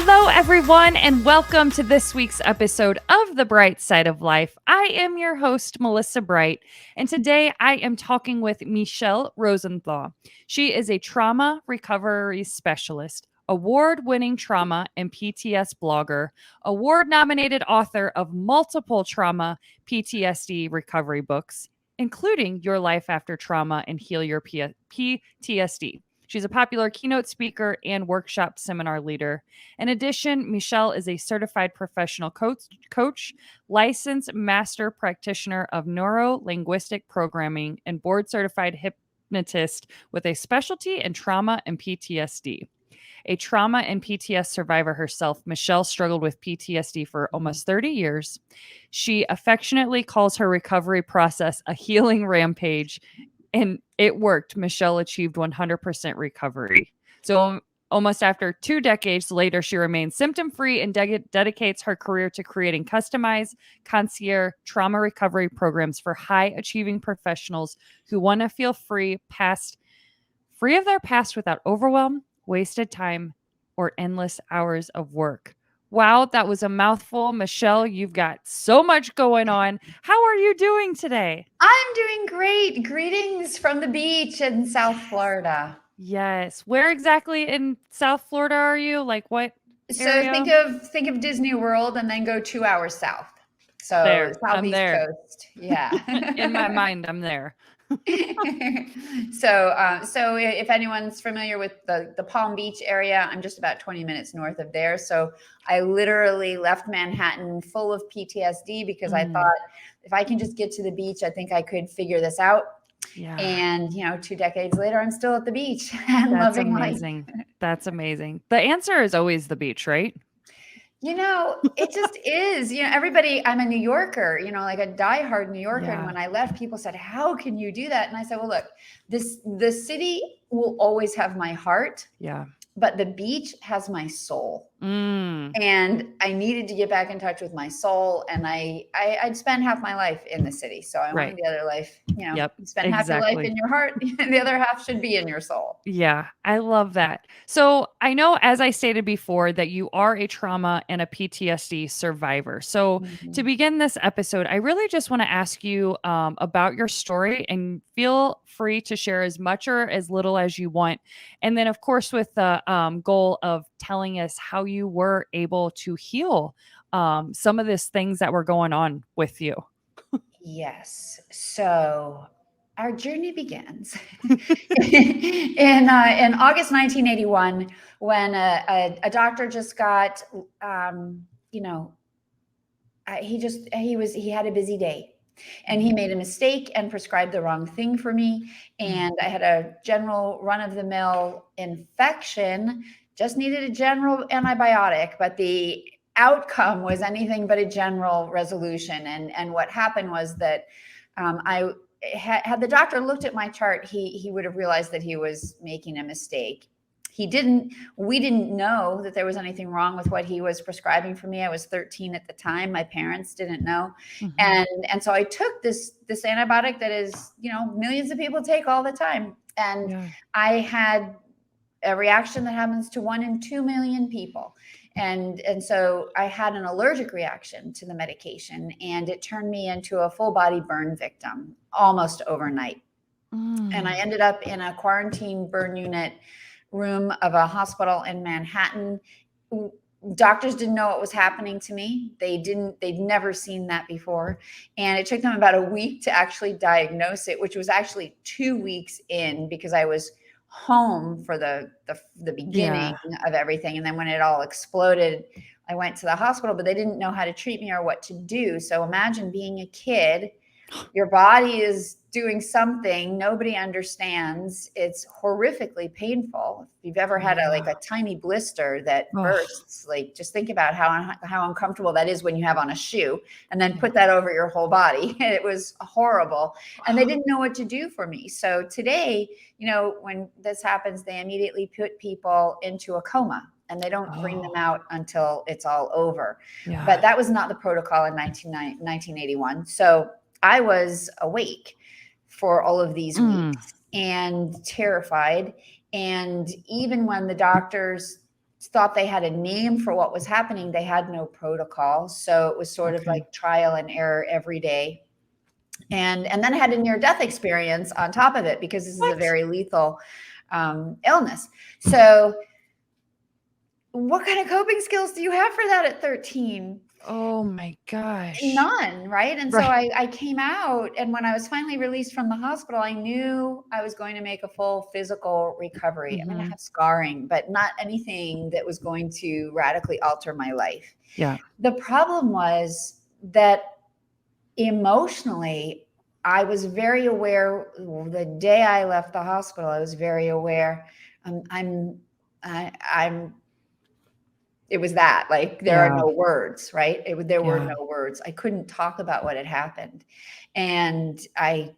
Hello, everyone, and welcome to this week's episode of The Bright Side of Life. I am your host, Melissa Bright, and today I am talking with Michele Rosenthal. She is a trauma recovery specialist, award-winning trauma and PTSD blogger, award-nominated author of multiple trauma PTSD recovery books, including Your Life After Trauma and Heal Your PTSD. She's a popular keynote speaker and workshop seminar leader. In addition, Michele is a certified professional coach, licensed master practitioner of neuro-linguistic programming, and board-certified hypnotist with a specialty in trauma and PTSD. A trauma and PTSD survivor herself, Michele struggled with PTSD for almost 30 years. She affectionately calls her recovery process a healing rampage, and it worked. Michele achieved 100% recovery. So almost after 2 decades later, she remains symptom-free and dedicates her career to creating customized concierge trauma recovery programs for high-achieving professionals who want to feel free of their past without overwhelm, wasted time, or endless hours of work. Wow, that was a mouthful. Michele, you've got so much going on. How are you doing today? I'm doing great. Greetings from the beach in South Florida. Yes. Where exactly in South Florida are you? Like what area? So think of Disney World and then go 2 hours south. So There. I'm Southeast there. Coast. Yeah. In my mind, I'm there. So if anyone's familiar with the Palm Beach area, I'm just about 20 minutes north of there. So I literally left Manhattan full of PTSD because I thought if I can just get to the beach, I think I could figure this out. Yeah. And 2 decades later, I'm still at the beach and That's loving amazing. life. That's amazing. The answer is always the beach, right? It just is. Everybody, I'm a New Yorker, like a diehard New Yorker. Yeah. And when I left, people said, how can you do that? And I said, well, look, the city will always have my heart. Yeah. But the beach has my soul. Mm. And I needed to get back in touch with my soul. And I'd spend half my life in the city. So I wanted the other life, Yep, you spend half your life in your heart, and the other half should be in your soul. Yeah, I love that. So I know, as I stated before, that you are a trauma and a PTSD survivor. So to begin this episode, I really just want to ask you about your story, and feel free to share as much or as little as you want. And then, of course, with the goal of telling us how you were able to heal some of these things that were going on with you. Yes. So our journey begins in August 1981 when a doctor just got, he had a busy day. And he made a mistake and prescribed the wrong thing for me. And I had a general run-of-the-mill infection, just needed a general antibiotic, but the outcome was anything but a general resolution. And what happened was that had the doctor looked at my chart, he would have realized that he was making a mistake. We didn't know that there was anything wrong with what he was prescribing for me. I was 13 at the time. My parents didn't know. And so I took this antibiotic that is, millions of people take all the time. And I had a reaction that happens to 1 in 2 million people. And so I had an allergic reaction to the medication, and it turned me into a full body burn victim almost overnight. And I ended up in a quarantine burn unit room of a hospital in Manhattan. Doctors didn't know what was happening to me. They'd never seen that before. And it took them about a week to actually diagnose it, which was actually 2 weeks in, because I was home for the beginning of everything. And then when it all exploded, I went to the hospital, but they didn't know how to treat me or what to do. So imagine being a kid, your body is doing something nobody understands. It's horrifically painful. If you've ever had a tiny blister that bursts, just think about how uncomfortable that is when you have on a shoe, and then put that over your whole body. It was horrible. And they didn't know what to do for me. So today, when this happens, they immediately put people into a coma, and they don't bring them out until it's all over. But that was not the protocol in 1981. So I was awake for all of these weeks and terrified. And even when the doctors thought they had a name for what was happening. They had no protocol. So it was sort of Okay. like trial and error every day. And then I had a near-death experience on top of it, because this is a What? very lethal illness. So what kind of coping skills do you have for that at 13? Oh my gosh. None, right? And so Right. I came out, and when I was finally released from the hospital, I knew I was going to make a full physical recovery. I'm going to Mhm. have scarring, but not anything that was going to radically alter my life. Yeah. The problem was that emotionally, I was very aware. The day I left the hospital, I was very aware. I'm it was that, like, there are Yeah. no words, right? There were Yeah. no words. I couldn't talk about what had happened. And I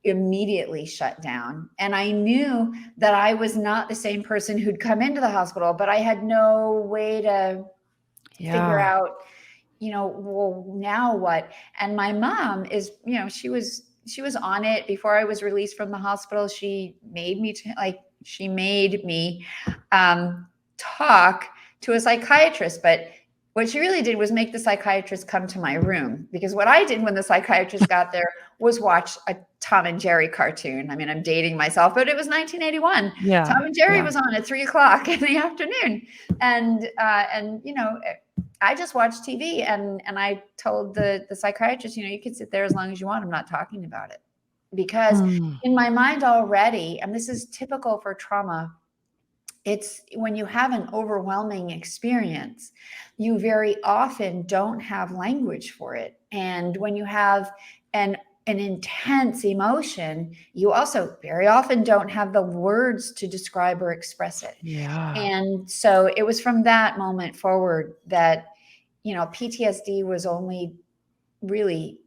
immediately shut down. And I knew that I was not the same person who'd come into the hospital, but I had no way to figure Yeah. out, well, now what? And my mom is, she was on it before I was released from the hospital. She made me talk to a psychiatrist, but what she really did was make the psychiatrist come to my room, because what I did when the psychiatrist got there was watch a Tom and Jerry cartoon. I mean, I'm dating myself, but it was 1981. Yeah. Tom and Jerry Yeah. was on at 3 o'clock in the afternoon. And I just watched TV, and I told the psychiatrist, you can sit there as long as you want. I'm not talking about it. Because Mm. in my mind already, and this is typical for trauma, it's when you have an overwhelming experience, you very often don't have language for it. And when you have an intense emotion, you also very often don't have the words to describe or express it. Yeah. And so it was from that moment forward that, PTSD was only really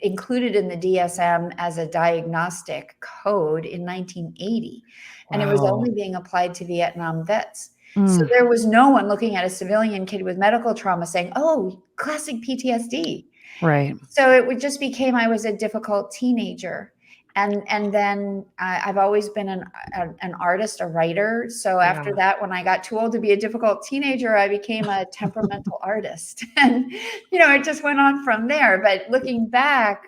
included in the DSM as a diagnostic code in 1980. And it was Wow. only being applied to Vietnam vets. So Mm. there was no one looking at a civilian kid with medical trauma saying, oh, classic PTSD. Right. So just became, I was a difficult teenager. And then I've always been an artist, a writer. So after Yeah. that, when I got too old to be a difficult teenager, I became a temperamental artist. And, it just went on from there. But looking back,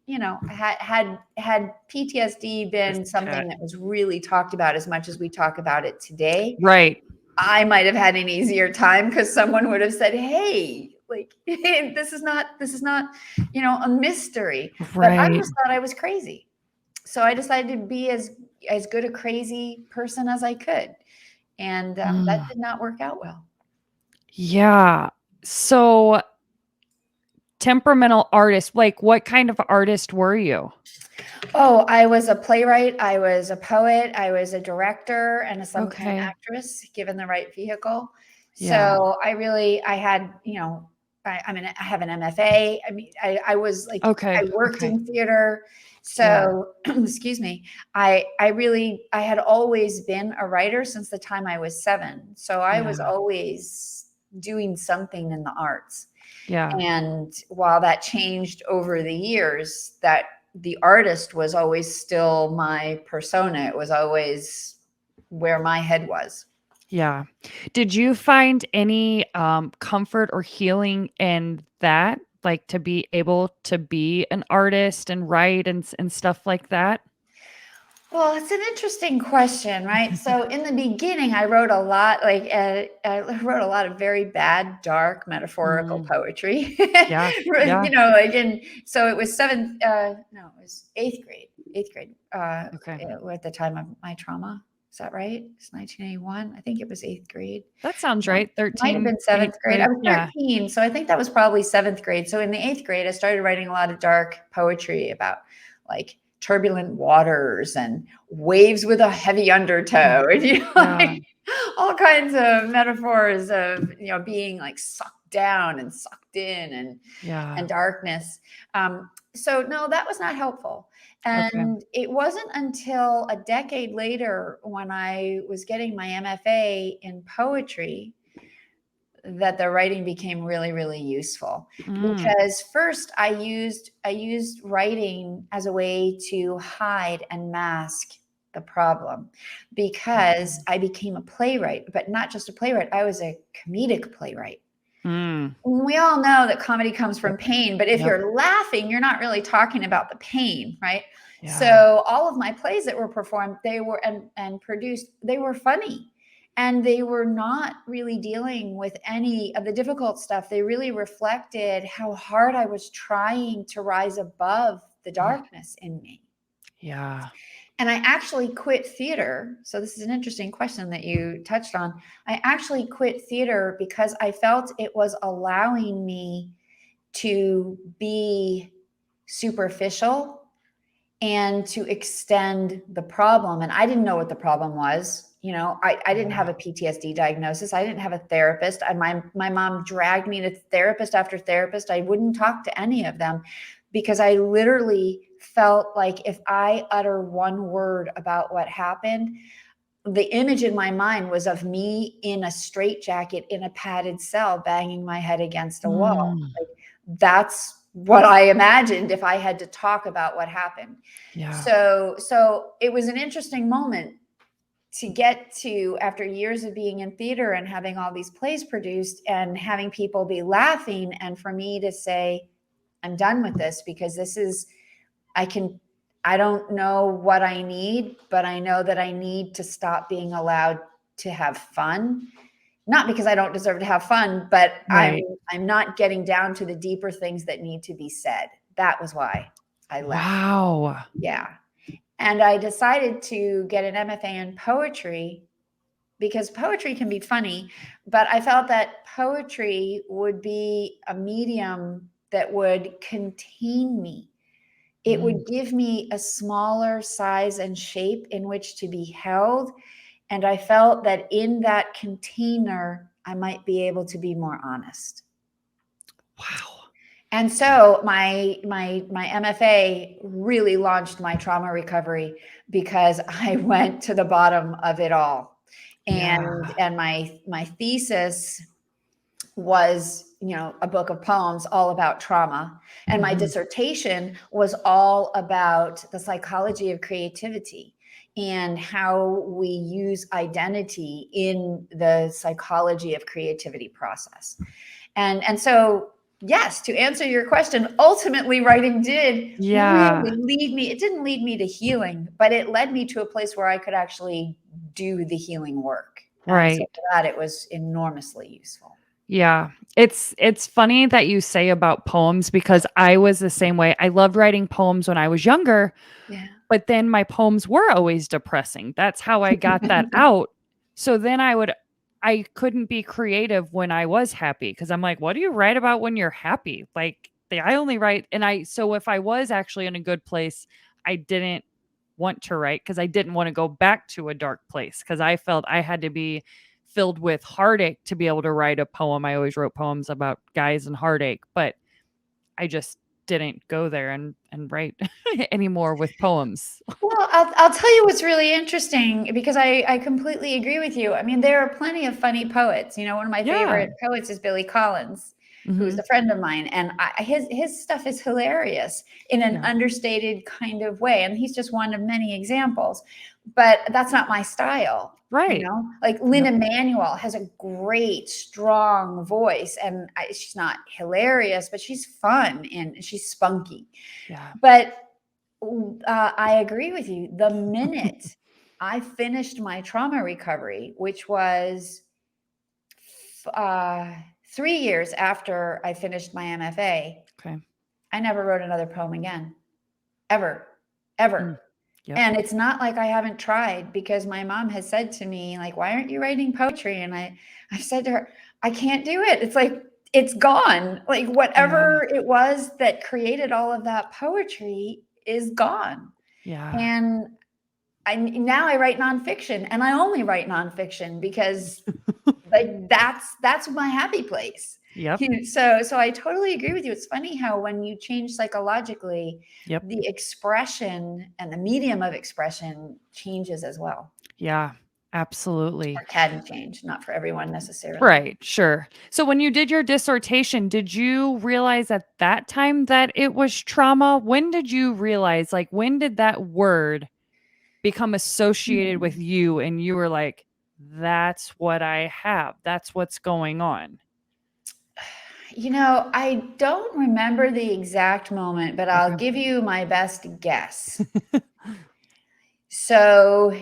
had PTSD been something that was really talked about as much as we talk about it today, Right. I might have had an easier time, because someone would have said, hey, like, this is not, a mystery. But I Right. just thought I was crazy. So I decided to be as good a crazy person as I could. And that Mm. did not work out well. Yeah. So temperamental artist, like what kind of artist were you? Oh, I was a playwright. I was a poet. I was a director and an Okay. actress, given the right vehicle. Yeah. So I had, I have an MFA. I mean, I was like, Okay. I worked Okay. in theater. Yeah. So, excuse me. I had always been a writer since the time I was 7. So I was Yeah. always doing something in the arts. Yeah. And while that changed over the years, that the artist was always still my persona. It was always where my head was. Yeah. Did you find any comfort or healing in that? Like to be able to be an artist and write and stuff like that? Well, it's an interesting question, right? So in the beginning, I wrote a lot, I wrote a lot of very bad, dark, metaphorical Mm. poetry. Yeah. Yeah. So it was no, it was eighth grade, Okay. at the time of my trauma. Is that right? It's 1981. I think it was eighth grade. That sounds No, right. might have 13, been 7th 8th grade. I grade. was Yeah. 13, so I think that was probably 7th grade. So in the 8th grade, I started writing a lot of dark poetry about, like, turbulent waters and waves with a heavy undertow, and Yeah. all kinds of metaphors of, being like sucked down and sucked in, Yeah. and darkness. So no, that was not helpful. Okay. And it wasn't until a decade later, when I was getting my MFA in poetry, that the writing became really, really useful. Mm. Because first I used writing as a way to hide and mask the problem, because I became a playwright, but not just a playwright. I was a comedic playwright. Mm. We all know that comedy comes from Yep. pain, but if Yep. you're laughing, you're not really talking about the pain, right? Yeah. So all of my plays that were performed, they were and produced, they were funny. And they were not really dealing with any of the difficult stuff. They really reflected how hard I was trying to rise above the darkness in me. Yeah. And I actually quit theater. So this is an interesting question that you touched on. I actually quit theater because I felt it was allowing me to be superficial and to extend the problem. And I didn't know what the problem was. You know, I didn't have a PTSD diagnosis. I didn't have a therapist. My mom dragged me to therapist after therapist. I wouldn't talk to any of them because I literally felt like if I utter one word about what happened, the image in my mind was of me in a straitjacket in a padded cell, banging my head against a wall. Like, that's what I imagined if I had to talk about what happened. Yeah. So it was an interesting moment to get to, after years of being in theater and having all these plays produced and having people be laughing, and for me to say, I'm done with this, because this is, I don't know what I need, but I know that I need to stop being allowed to have fun. Not because I don't deserve to have fun, but Right. I'm not getting down to the deeper things that need to be said. That was why I left. Wow. Yeah. And I decided to get an MFA in poetry because poetry can be funny, but I felt that poetry would be a medium that would contain me. It would give me a smaller size and shape in which to be held. And I felt that in that container, I might be able to be more honest. Wow. And so my MFA really launched my trauma recovery, because I went to the bottom of it all. And my thesis was, a book of poems all about trauma. And my dissertation was all about the psychology of creativity and how we use identity in the psychology of creativity process. And so, yes, to answer your question, ultimately writing did really lead me. It didn't lead me to healing, but it led me to a place where I could actually do the healing work. And so for that, it was enormously useful. Yeah. It's funny that you say about poems, because I was the same way. I loved writing poems when I was younger, but then my poems were always depressing. That's how I got that out. So then I couldn't be creative when I was happy, because I'm like, what do you write about when you're happy? Like, I only write, so if I was actually in a good place, I didn't want to write, because I didn't want to go back to a dark place, because I felt I had to be filled with heartache to be able to write a poem. I always wrote poems about guys and heartache, but I just didn't go there and write anymore with poems. Well, I'll tell you what's really interesting, because I completely agree with you. I mean, there are plenty of funny poets. One of my favorite poets is Billy Collins, who's a friend of mine, and his stuff is hilarious in an understated kind of way, and he's just one of many examples. But that's not my style. Right. Like Lynn Emanuel has a great, strong voice, and she's not hilarious, but she's fun and she's spunky. Yeah. But I agree with you. The minute I finished my trauma recovery, which was 3 years after I finished my MFA, I never wrote another poem again, ever. Yep. And it's not like I haven't tried, because my mom has said to me, like, why aren't you writing poetry? And I've said to her, I can't do it. It's like, it's gone. Like, whatever it was that created all of that poetry is gone. Yeah. And now I write nonfiction, and I only write nonfiction because like that's my happy place. Yep. So I totally agree with you. It's funny how when you change psychologically, the expression and the medium of expression changes as well. Yeah, absolutely. Or can change, not for everyone necessarily. Right, sure. So when you did your dissertation, did you realize at that time that it was trauma? When did you realize, like, when did that word become associated with you and you were like, that's what I have. That's what's going on? I don't remember the exact moment, but I'll Okay. give you my best guess. So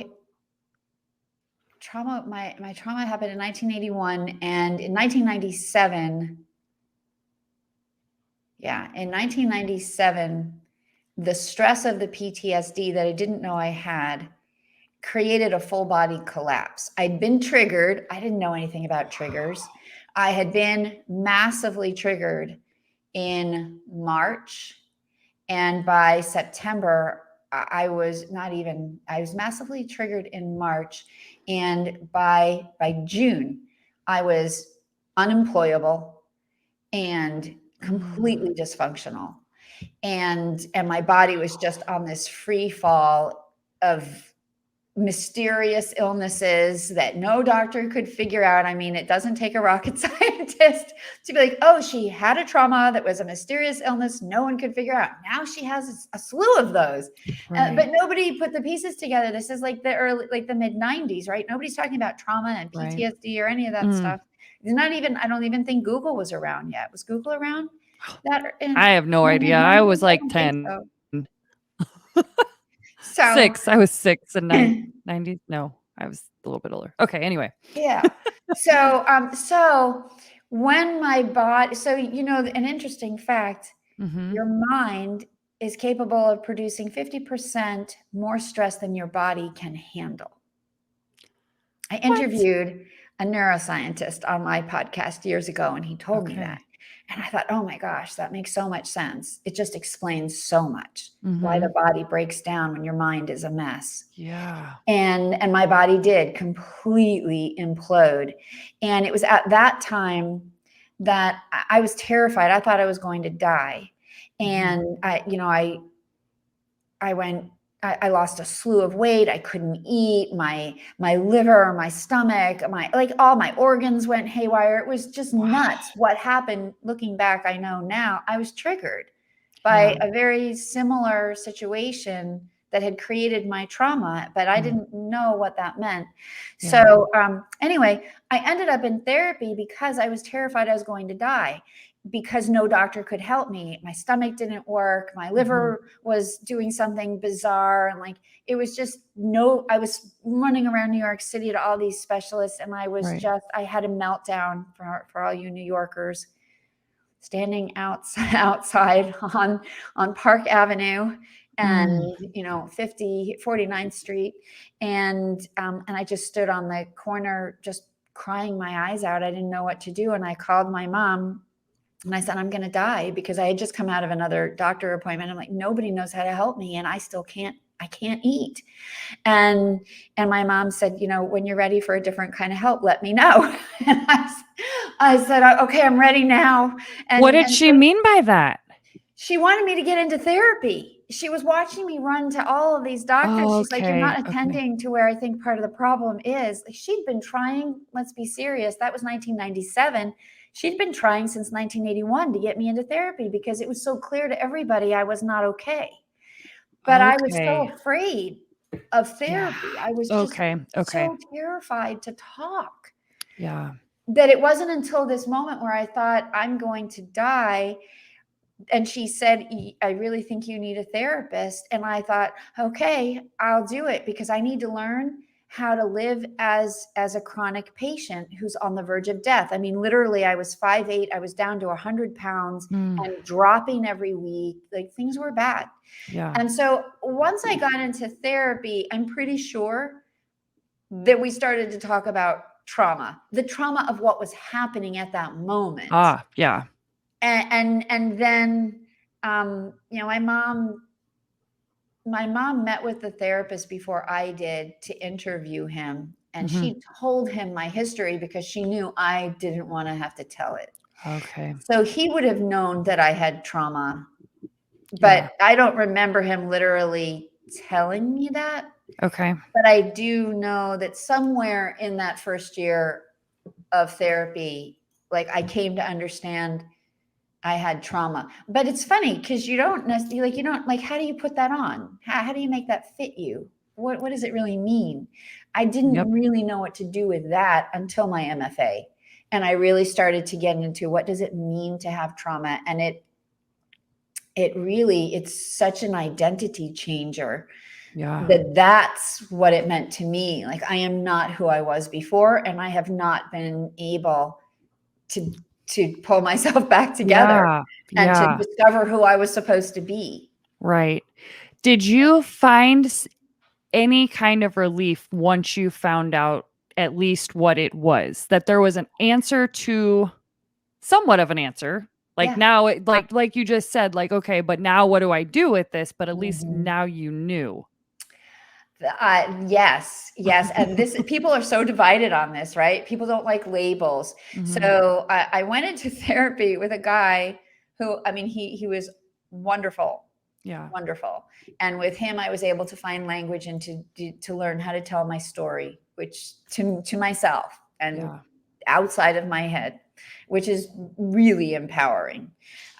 my trauma happened in 1981, and in 1997, in 1997, the stress of the PTSD that I didn't know I had created a full body collapse. I'd been triggered. I didn't know anything about triggers. I had been massively triggered in March, and by September, I was massively triggered in March, and by June, I was unemployable and completely dysfunctional. And my body was just on this free fall of mysterious illnesses that no doctor could figure out. I mean, it doesn't take a rocket scientist to be like, oh, she had a trauma that was a mysterious illness no one could figure out. Now she has a slew of those. Right. But nobody put the pieces together. This is like the mid 90s, right? Nobody's talking about trauma and PTSD or any of that stuff. It's not even, I don't even think Google was around yet. Was Google around? I have no the idea. I mid-90s? was I like don't think 10. so. 6. I was 6 in 90s. No, I was a little bit older. Okay, anyway. Yeah. So when my body, an interesting fact, your mind is capable of producing 50% more stress than your body can handle. I interviewed a neuroscientist on my podcast years ago, and he told me that. And I thought, oh my gosh, that makes so much sense. It just explains so much why the body breaks down when your mind is a mess. Yeah. And my body did completely implode. And it was at that time that I was terrified. I thought I was going to die. And I lost a slew of weight. I couldn't eat. My liver, my stomach, all my organs went haywire. It was just nuts. What happened, looking back, I know now, I was triggered by a very similar situation that had created my trauma, but I didn't know what that meant. Yeah. So anyway, I ended up in therapy because I was terrified I was going to die, because no doctor could help me. My stomach didn't work. My liver was doing something bizarre. And it was just I was running around New York City to all these specialists. And I was I had a meltdown for all you New Yorkers, standing outside on Park Avenue and 49th Street. And I just stood on the corner, just crying my eyes out. I didn't know what to do. And I called my mom. And I said, I'm going to die, because I had just come out of another doctor appointment. I'm like, nobody knows how to help me. And I can't eat. And my mom said, when you're ready for a different kind of help, let me know. And I said, okay, I'm ready now. And what did she mean by that? She wanted me to get into therapy. She was watching me run to all of these doctors. She's like, you're not attending to where I think part of the problem is. She'd been trying, let's be serious. That was 1997. She'd been trying since 1981 to get me into therapy, because it was so clear to everybody I was not okay. But I was so afraid of therapy. I was just so terrified to talk. Yeah. That it wasn't until this moment where I thought, I'm going to die. And she said, I really think you need a therapist. And I thought, okay, I'll do it, because I need to learn how to live as a chronic patient who's on the verge of death. I mean, literally, I was 5'8". I was down to 100 pounds and dropping every week. Things were bad. Yeah. And so once I got into therapy, I'm pretty sure that we started to talk about trauma, the trauma of what was happening at that moment. Yeah. And then, my mom met with the therapist before I did to interview him. And she told him my history because she knew I didn't want to have to tell it. Okay. So he would have known that I had trauma, but I don't remember him literally telling me that. Okay. But I do know that somewhere in that first year of therapy, I came to understand I had trauma. But it's funny, because you don't necessarily, how do you put that on? How do you make that fit you? what does it really mean? I didn't Yep. really know what to do with that until my MFA. And I really started to get into what does it mean to have trauma? And it's such an identity changer Yeah. that's what it meant to me. Like, I am not who I was before, and I have not been able to pull myself back together Yeah. and to Yeah. discover who I was supposed to be. Right. Did you find any kind of relief once you found out at least what it was? That there was an answer to somewhat of an answer. Like Yeah. now it like you just said, like, okay, but now what do I do with this? But at least Mhm. now you knew. Yes, yes. And this people are so divided on this, right? People don't like labels. Mhm. So I went into therapy with a guy who, I mean, he was wonderful, Yeah. wonderful. And with him, I was able to find language and to learn how to tell my story, which to myself and Yeah. outside of my head, which is really empowering.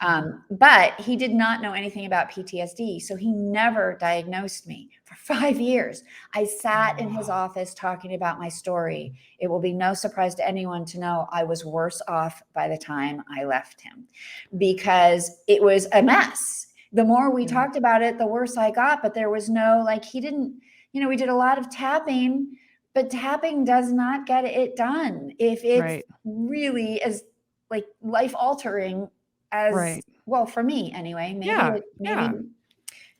Mhm. But he did not know anything about PTSD. So he never diagnosed me for 5 years. I sat in his Wow. office talking about my story. It will be no surprise to anyone to know I was worse off by the time I left him because it was a mess. The more we Yeah. talked about it, the worse I got. But there was no, like, he didn't, we did a lot of tapping, but tapping does not get it done if it's Right. really as like life altering as Right. well for me anyway. Yeah. Yeah.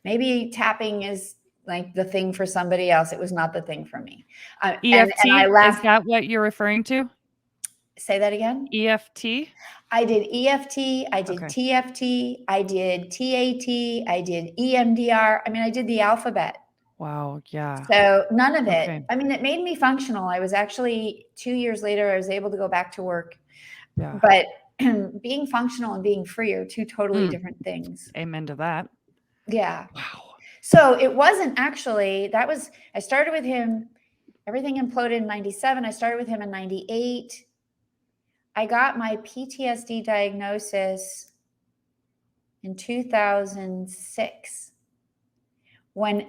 Maybe tapping is like the thing for somebody else. It was not the thing for me. And I EFT, is laugh. that what you're referring to? Say that again. EFT? I did EFT, I did Okay. TFT, I did TAT, I did EMDR. I mean, I did the alphabet. Wow. Yeah. So none of it. Okay. I mean, it made me functional. I was actually 2 years later, I was able to go back to work. Yeah. But being functional and being free are two totally Mm. different things. Amen to that. Yeah. Wow. So it wasn't actually, I started with him, everything imploded in 97. I started with him in 98. I got my PTSD diagnosis in 2006 when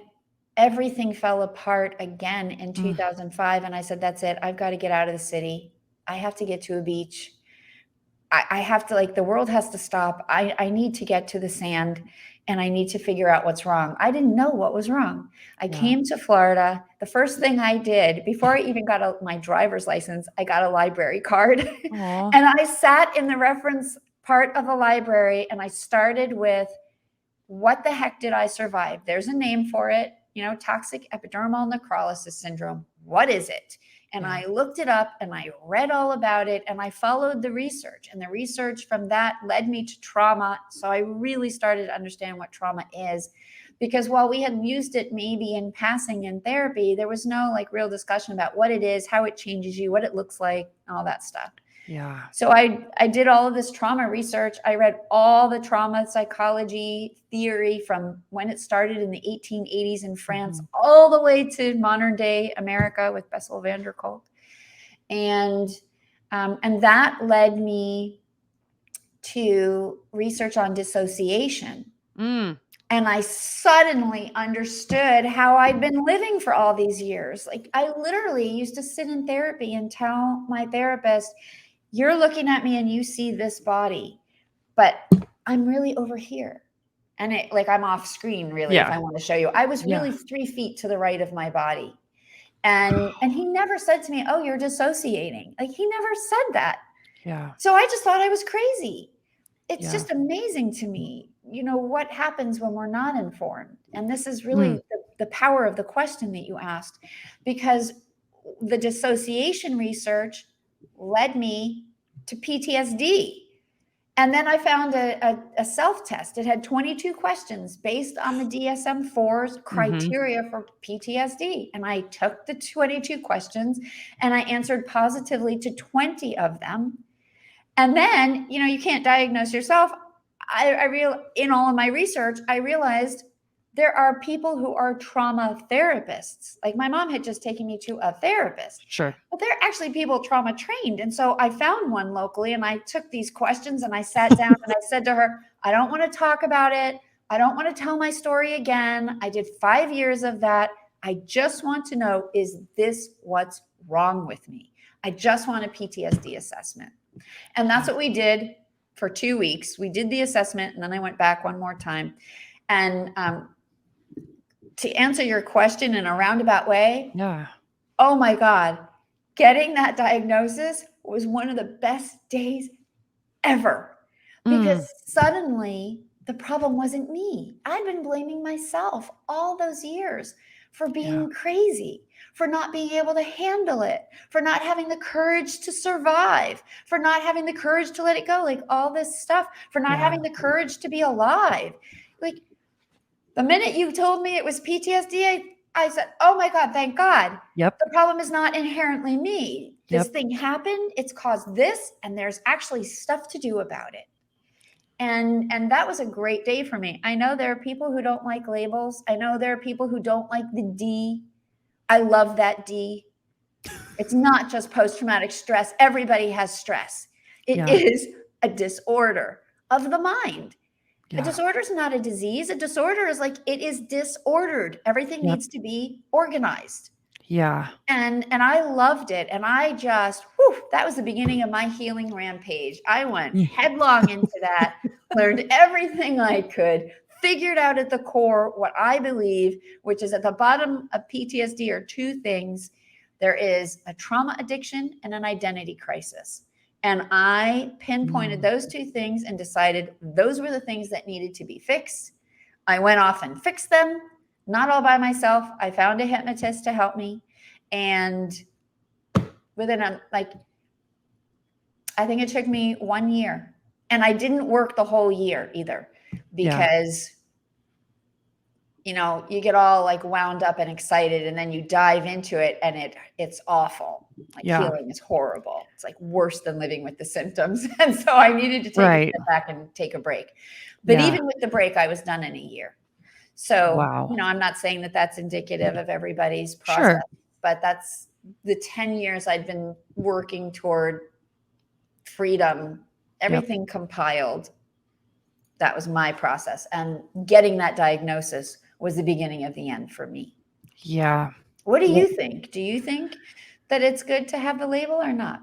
everything fell apart again in Mm. 2005. And I said, that's it. I've got to get out of the city. I have to get to a beach. I have to, like, the world has to stop. I need to get to the sand and I need to figure out what's wrong. I didn't know what was wrong. I Yeah. came to Florida. The first thing I did before I even got my driver's license, I got a library card Aw. and I sat in the reference part of the library and I started with, what the heck did I survive? There's a name for it, toxic epidermal necrolysis syndrome. What is it? And Yeah. I looked it up and I read all about it and I followed the research. And the research from that led me to trauma. So I really started to understand what trauma is. Because while we had used it maybe in passing in therapy, there was no like real discussion about what it is, how it changes you, what it looks like, all that stuff. Yeah. So I did all of this trauma research. I read all the trauma psychology theory from when it started in the 1880s in France, all the way to modern day America with Bessel van der Kolk. And that led me to research on dissociation. Mm. And I suddenly understood how I'd been living for all these years. Like, I literally used to sit in therapy and tell my therapist, you're looking at me and you see this body, but I'm really over here. And it, like, I'm off screen, really, if Yeah. I want to show you. I was really Yeah. 3 feet to the right of my body. And he never said to me, oh, you're dissociating. Like, he never said that. Yeah. So I just thought I was crazy. It's Yeah. just amazing to me, what happens when we're not informed. And this is Mm. really the power of the question that you asked, because the dissociation research led me to PTSD. And then I found a self-test. It had 22 questions based on the DSM-4's criteria for PTSD. And I took the 22 questions and I answered positively to 20 of them. And then, you can't diagnose yourself. In all of my research, I realized there are people who are trauma therapists. Like, my mom had just taken me to a therapist. Sure. But they're actually people trauma trained. And so I found one locally and I took these questions and I sat down and I said to her, I don't want to talk about it. I don't want to tell my story again. I did 5 years of that. I just want to know, is this what's wrong with me? I just want a PTSD assessment. And that's what we did for 2 weeks. We did the assessment, and then I went back one more time. And to answer your question in a roundabout way, Yeah. oh my God, getting that diagnosis was one of the best days ever, because suddenly the problem wasn't me. I'd been blaming myself all those years for being crazy, for not being able to handle it, for not having the courage to survive, for not having the courage to let it go, like all this stuff, for not having the courage to be alive. Like the minute you told me it was PTSD, I said, oh my God, thank God. Yep. The problem is not inherently me. This Yep. thing happened, it's caused this, and there's actually stuff to do about it. And that was a great day for me. I know there are people who don't like labels. I know there are people who don't like the D. I love that D. It's not just post-traumatic stress. Everybody has stress. It is a disorder of the mind. A disorder is not a disease. A disorder is like, it is disordered. Everything needs to be organized. Yeah. And I loved it. And I just, that was the beginning of my healing rampage. I went headlong into that, learned everything I could, figured out at the core what I believe, which is at the bottom of PTSD are two things. There is a trauma addiction and an identity crisis. And I pinpointed those two things and decided those were the things that needed to be fixed. I went off and fixed them, not all by myself. I found a hypnotist to help me. And within I think it took me 1 year, and I didn't work the whole year either, because you get all like wound up and excited, and then you dive into it, and it's awful. Like healing is horrible. It's like worse than living with the symptoms. And so I needed to take a step back and take a break. But even with the break, I was done in a year. So, I'm not saying that that's indicative of everybody's process, but that's the 10 years I've been working toward freedom, everything compiled. That was my process. And getting that diagnosis was the beginning of the end for me. Yeah. What do you think? Do you think that it's good to have the label or not?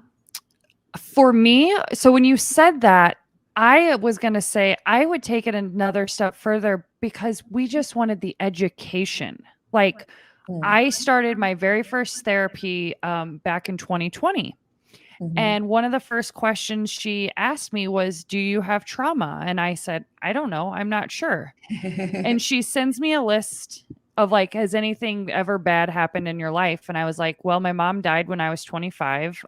For me, so when you said that, I was going to say I would take it another step further, because we just wanted the education. Like I started my very first therapy back in 2020. And one of the first questions she asked me was, do you have trauma? And I said, I don't know. I'm not sure. And she sends me a list of like, has anything ever bad happened in your life? And I was like, well, my mom died when I was 25.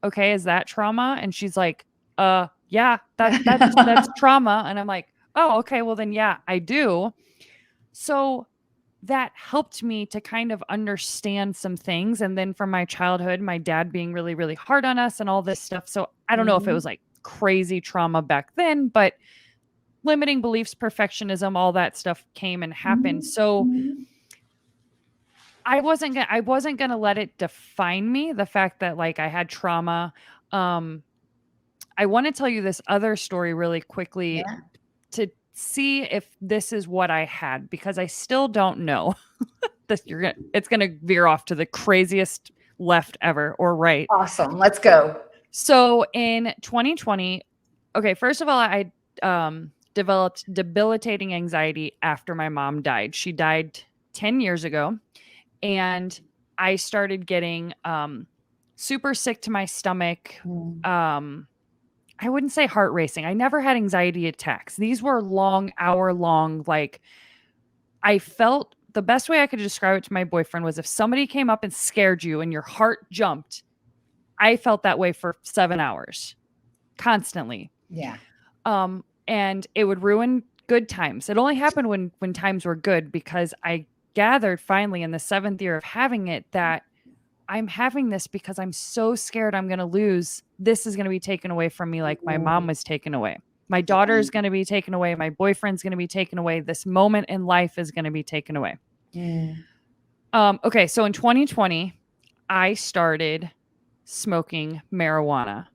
Okay, is that trauma? And she's like, yeah, that's trauma. And I'm like, oh, okay, well then, yeah, I do. So that helped me to kind of understand some things. And then from my childhood, my dad being really, really hard on us and all this stuff. So I don't know if it was like crazy trauma back then, but limiting beliefs, perfectionism, all that stuff came and happened. So I wasn't going to let it define me, the fact that like I had trauma. I want to tell you this other story really quickly to see if this is what I had, because I still don't know. It's going to veer off to the craziest left ever or right. Awesome. Let's go. So in 2020, okay, first of all, I developed debilitating anxiety after my mom died. She died 10 years ago, and I started getting super sick to my stomach. I wouldn't say heart racing. I never had anxiety attacks. These were long, hour-long, like I felt, the best way I could describe it to my boyfriend was if somebody came up and scared you and your heart jumped, I felt that way for 7 hours constantly. Yeah. And it would ruin good times. It only happened when times were good, because I gathered finally in the 7th year of having it that I'm having this because I'm so scared I'm going to lose. This is going to be taken away from me like my mom was taken away. My daughter is going to be taken away. My boyfriend's going to be taken away. This moment in life is going to be taken away. Okay, so in 2020, I started smoking marijuana.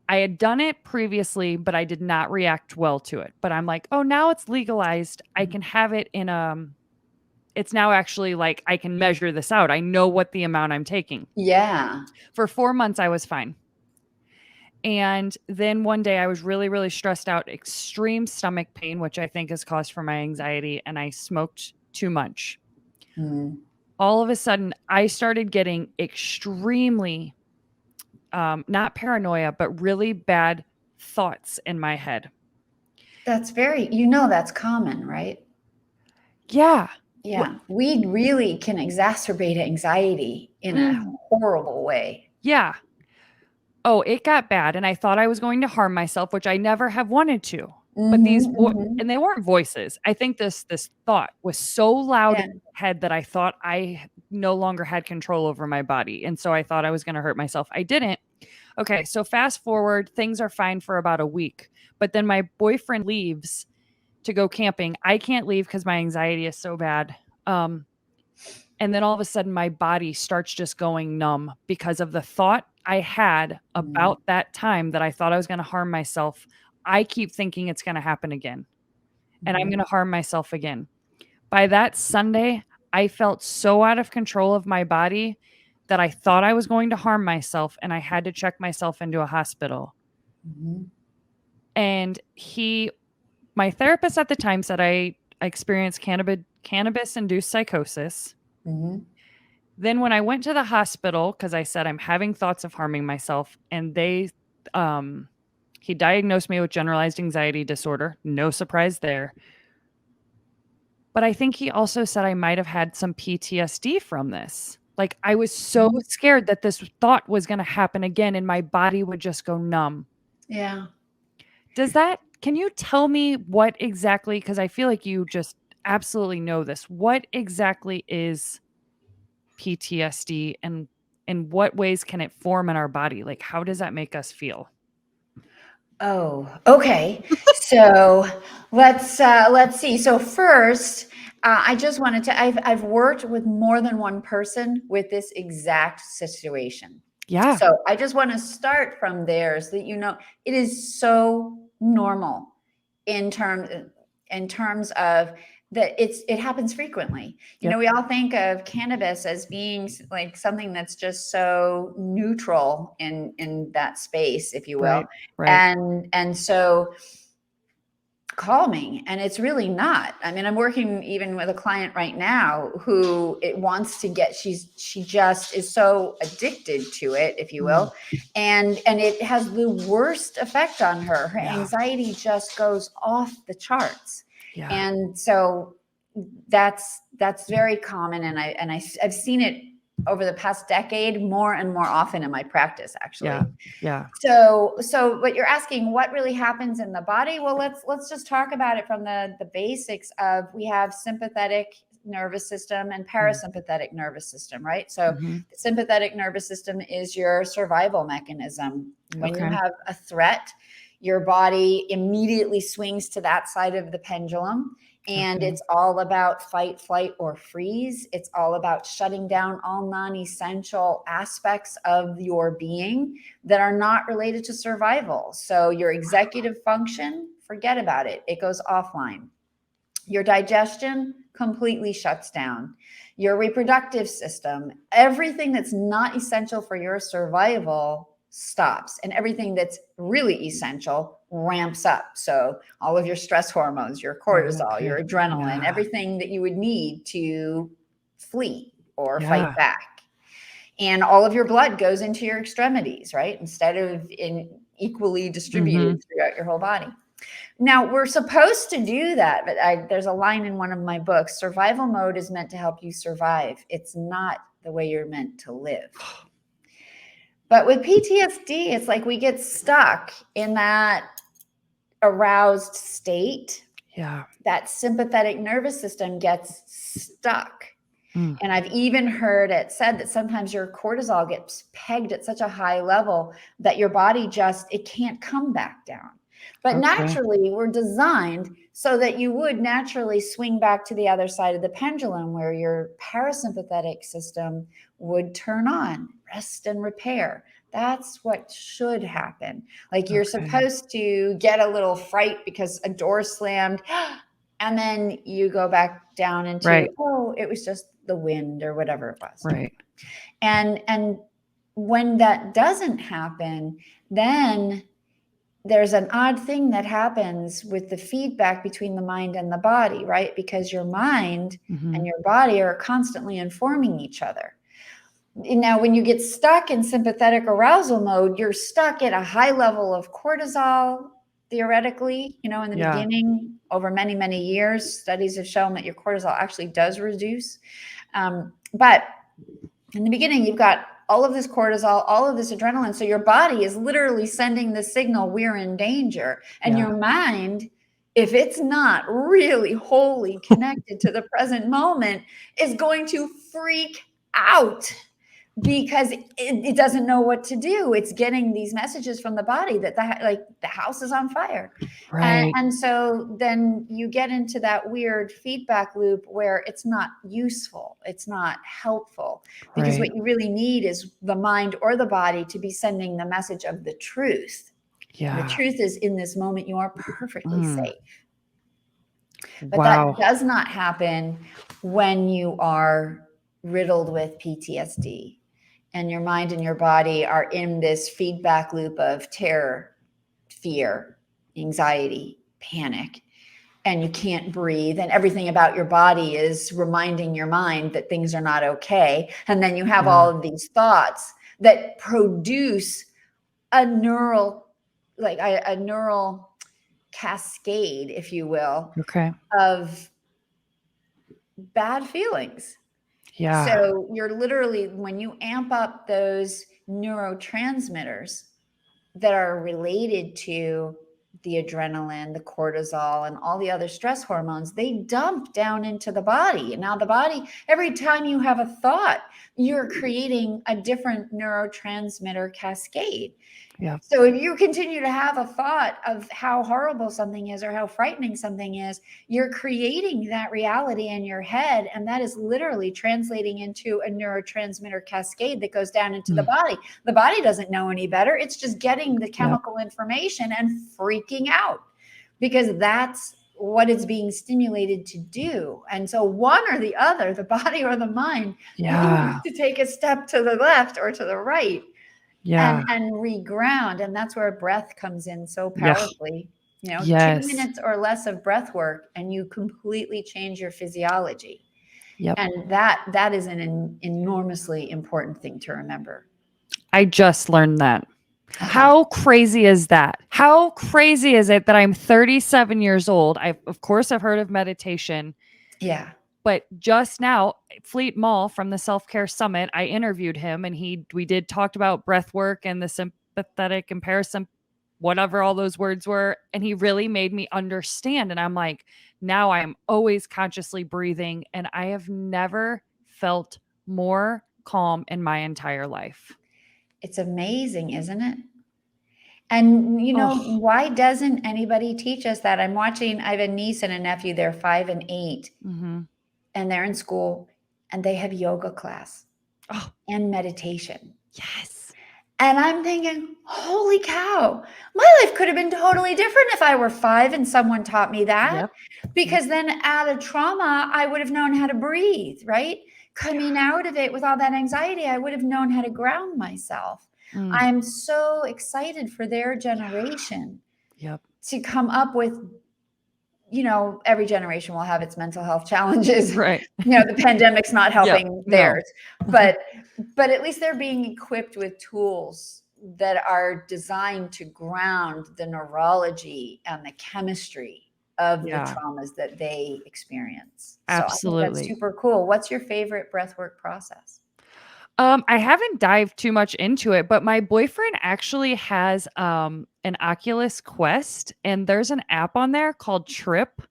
I had done it previously, but I did not react well to it. But I'm like, oh, now it's legalized. I can have it in it's now actually like I can measure this out. I know what the amount I'm taking. Yeah. For 4 months, I was fine. And then one day I was really, really stressed out, extreme stomach pain, which I think is caused from my anxiety, and I smoked too much. Mm. All of a sudden, I started getting extremely, not paranoia, but really bad thoughts in my head. That's that's common, right? Yeah. Yeah. Weed really can exacerbate anxiety in a Mm, horrible way. yeah. Oh, it got bad, and I thought I was going to harm myself, which I never have wanted to. But Mhm, mhm. and they weren't voices. I think this thought was so loud Yeah. in my head that I thought I no longer had control over my body, and so I thought I was gonna hurt myself. I didn't. Okay, so fast forward, things are fine for about a week, but then my boyfriend leaves to go camping. I can't leave because my anxiety is so bad. Um, and then all of a sudden, my body starts just going numb because of the thought I had Mm, about that time that I thought I was going to harm myself. I keep thinking it's going to happen again and I'm mhm, going to harm myself again. By that Sunday, I felt so out of control of my body that I thought I was going to harm myself and I had to check myself into a hospital. mhm, And my therapist at the time said I experienced cannabis induced psychosis. mhm. Then when I went to the hospital, because I said I'm having thoughts of harming myself, and um, he diagnosed me with generalized anxiety disorder. No surprise there. But I think he also said I might have had some PTSD from this. Like I was so Mhm. scared that this thought was going to happen again and my body would just go numb. Yeah. Can you tell me what exactly, because I feel like you just absolutely know this, what exactly is PTSD and in what ways can it form in our body? Like, how does that make us feel? Oh, okay. So let's see. So first, I just wanted to. I've worked with more than one person with this exact situation. Yeah. So I just want to start from there so that it is so normal in terms of that it happens frequently. Yep. We all think of cannabis as being like something that's just so neutral in that space, if you will, Right. Right. and so calming, and it's really not. I mean, I'm working even with a client right now who it wants to get she just is so addicted to it, if you Mm, will, and it has the worst effect on her. Her yeah. anxiety just goes off the charts. Yeah. And so that's very common, and I've seen it over the past decade more and more often in my practice, Yeah. actually. Yeah. So what you're asking, what really happens in the body? Well, let's just talk about it from the basics of, we have sympathetic nervous system and Mm, parasympathetic nervous system, right? So mhm. the sympathetic nervous system is your survival mechanism. When you Okay. have a threat, your body immediately swings to that side of the pendulum, and Okay. it's all about fight, flight, or freeze. It's all about shutting down all non-essential aspects of your being that are not related to survival. So your executive function, forget about it. It goes offline. Your digestion completely shuts down. Your reproductive system, everything that's not essential for your survival stops, and everything that's really essential ramps up. So all of your stress hormones, your Oh, cortisol, okay. your adrenaline, Yeah. everything that you would need to flee or fight Yeah. back, and all of your blood goes into your extremities, right? Instead of in equally distributed Mhm. throughout your whole body. Now, we're supposed to do that, but there's a line in one of my books: survival mode is meant to help you survive. It's not the way you're meant to live. But with PTSD, it's like we get stuck in that aroused state. Yeah. That sympathetic nervous system gets stuck. Mm. And I've even heard it said that sometimes your cortisol gets pegged at such a high level that your body it can't come back down. But Okay. naturally, we're designed so that you would naturally swing back to the other side of the pendulum, where your parasympathetic system would turn on, rest and repair. That's what should happen. Like, you're Okay. supposed to get a little fright because a door slammed. And then you go back down into, Right. oh, it was just the wind or whatever it was. Right. And when that doesn't happen, then there's an odd thing that happens with the feedback between the mind and the body, right? Because your mind and your body are constantly informing each other. Now, when you get stuck in sympathetic arousal mode, you're stuck at a high level of cortisol, theoretically, in the beginning. Over many, many years, studies have shown that your cortisol actually does reduce. But in the beginning, you've got all of this cortisol, all of this adrenaline. So your body is literally sending the signal, we're in danger. And your mind, if it's not really wholly connected to the present moment, is going to freak out because it doesn't know what to do. It's getting these messages from the body that the house is on fire. Right. And so then you get into that weird feedback loop where it's not useful. It's not helpful, because what you really need is the mind or the body to be sending the message of the truth. Yeah. The truth is, in this moment, you are perfectly safe. But Wow. that does not happen when you are riddled with PTSD and your mind and your body are in this feedback loop of terror, fear, anxiety, panic, and you can't breathe, and everything about your body is reminding your mind that things are not okay. And then you have all of these thoughts that produce a neural cascade, if you will, of bad feelings. Yeah. So you're literally, when you amp up those neurotransmitters that are related to the adrenaline, the cortisol, and all the other stress hormones, they dump down into the body. And now the body, every time you have a thought, you're creating a different neurotransmitter cascade. Yeah. So if you continue to have a thought of how horrible something is or how frightening something is, you're creating that reality in your head. And that is literally translating into a neurotransmitter cascade that goes down into the body. The body doesn't know any better. It's just getting the chemical information and freaking out, because that's what it's being stimulated to do. And so one or the other, the body or the mind, needs to take a step to the left or to the right. And reground. And that's where breath comes in so powerfully. 2 minutes or less of breath work, and you completely change your physiology. And that is an enormously important thing to remember. I just learned that. How crazy is that? How crazy is it that I'm 37 years old? Of course, I've heard of meditation. Yeah. But just now, Fleet Mall from the Self-Care Summit, I interviewed him, and we talked about breath work and the sympathetic and parasympathetic, whatever all those words were. And he really made me understand. And I'm like, now I am always consciously breathing, and I have never felt more calm in my entire life. It's amazing, isn't it? And why doesn't anybody teach us that? I have a niece and a nephew, they're 5 and 8. And they're in school, and they have yoga class and meditation. Yes. And I'm thinking, holy cow, my life could have been totally different if I were 5 and someone taught me that. Because then out of trauma, I would have known how to breathe, right? Coming out of it with all that anxiety, I would have known how to ground myself. I'm so excited for their generation to come up with, every generation will have its mental health challenges. Right. The pandemic's not helping theirs. But at least they're being equipped with tools that are designed to ground the neurology and the chemistry of the traumas that they experience. Absolutely. So I think that's super cool. What's your favorite breathwork process? I haven't dived too much into it, but my boyfriend actually has an Oculus Quest, and there's an app on there called Trip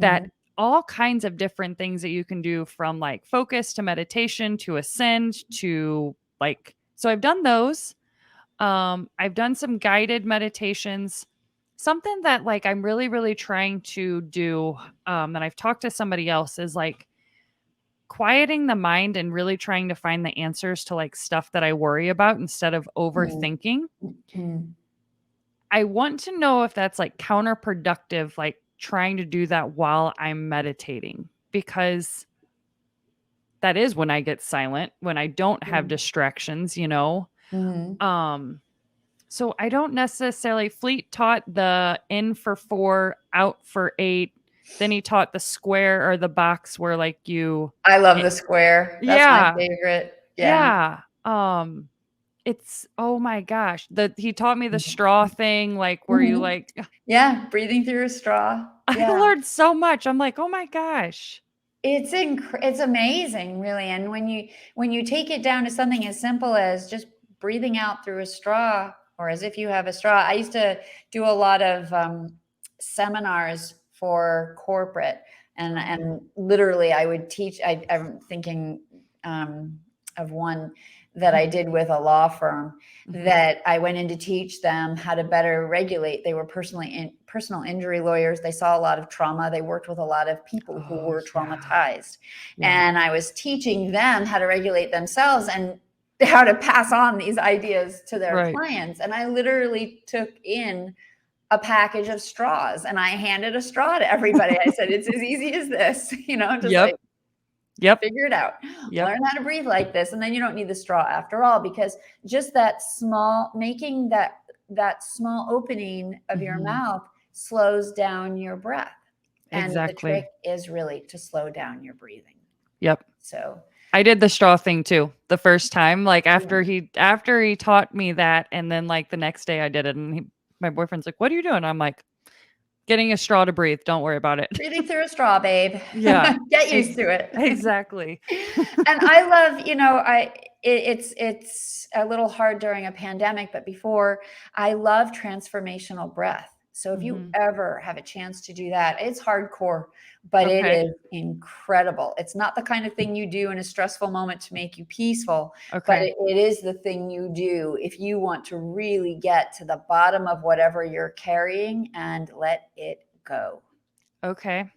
that all kinds of different things that you can do, from like focus to meditation to ascend to so I've done those. I've done some guided meditations. Something that I'm really, really trying to do, that I've talked to somebody else, is quieting the mind and really trying to find the answers to stuff that I worry about instead of overthinking. I want to know if that's counterproductive, trying to do that while I'm meditating, because that is when I get silent, when I don't have distractions, Mhm. So I don't necessarily. Fleet taught the in for 4, out for 8. Then he taught the square or the box where like you. I love eh, the square. That's my Yeah, favorite. Yeah. yeah. It's, oh my gosh. He taught me the straw thing, like where you Mhm. like. Yeah, breathing through a straw. I Yeah. learned so much. I'm like, oh my gosh. It's amazing, really, and when you take it down to something as simple as just breathing out through a straw, or as if you have a straw. I used to do a lot of seminars for corporate, and literally I would teach. I'm thinking of one that I did with a law firm, Mhm. that I went in to teach them how to better regulate. They were personal injury lawyers. They saw a lot of trauma. They worked with a lot of people who Oh were yeah. traumatized. Yeah. And I was teaching them how to regulate themselves and how to pass on these ideas to their Right. clients. And I literally took in a package of straws and I handed a straw to everybody. I said, it's as easy as this, just Yep. like Yep. figure it out, Yep. learn how to breathe like this, and then you don't need the straw after all, because just that small, making that small opening of your Mhm. mouth slows down your breath. And the trick Exactly. is really to slow down your breathing. Yep. So I did the straw thing too the first time, like yeah. after he taught me that, and then like the next day I did it, and my boyfriend's like, "What are you doing?" I'm like, "Getting a straw to breathe. Don't worry about it." Breathing through a straw, babe. Yeah. Get used Ex- to it. exactly. And I love, it's a little hard during a pandemic, but before, I love transformational breath. So if you Mhm. ever have a chance to do that, it's hardcore, but it Okay. is incredible. It's not the kind of thing you do in a stressful moment to make you peaceful, but Okay. it is the thing you do if you want to really get to the bottom of whatever you're carrying and let it go. Okay. Yeah.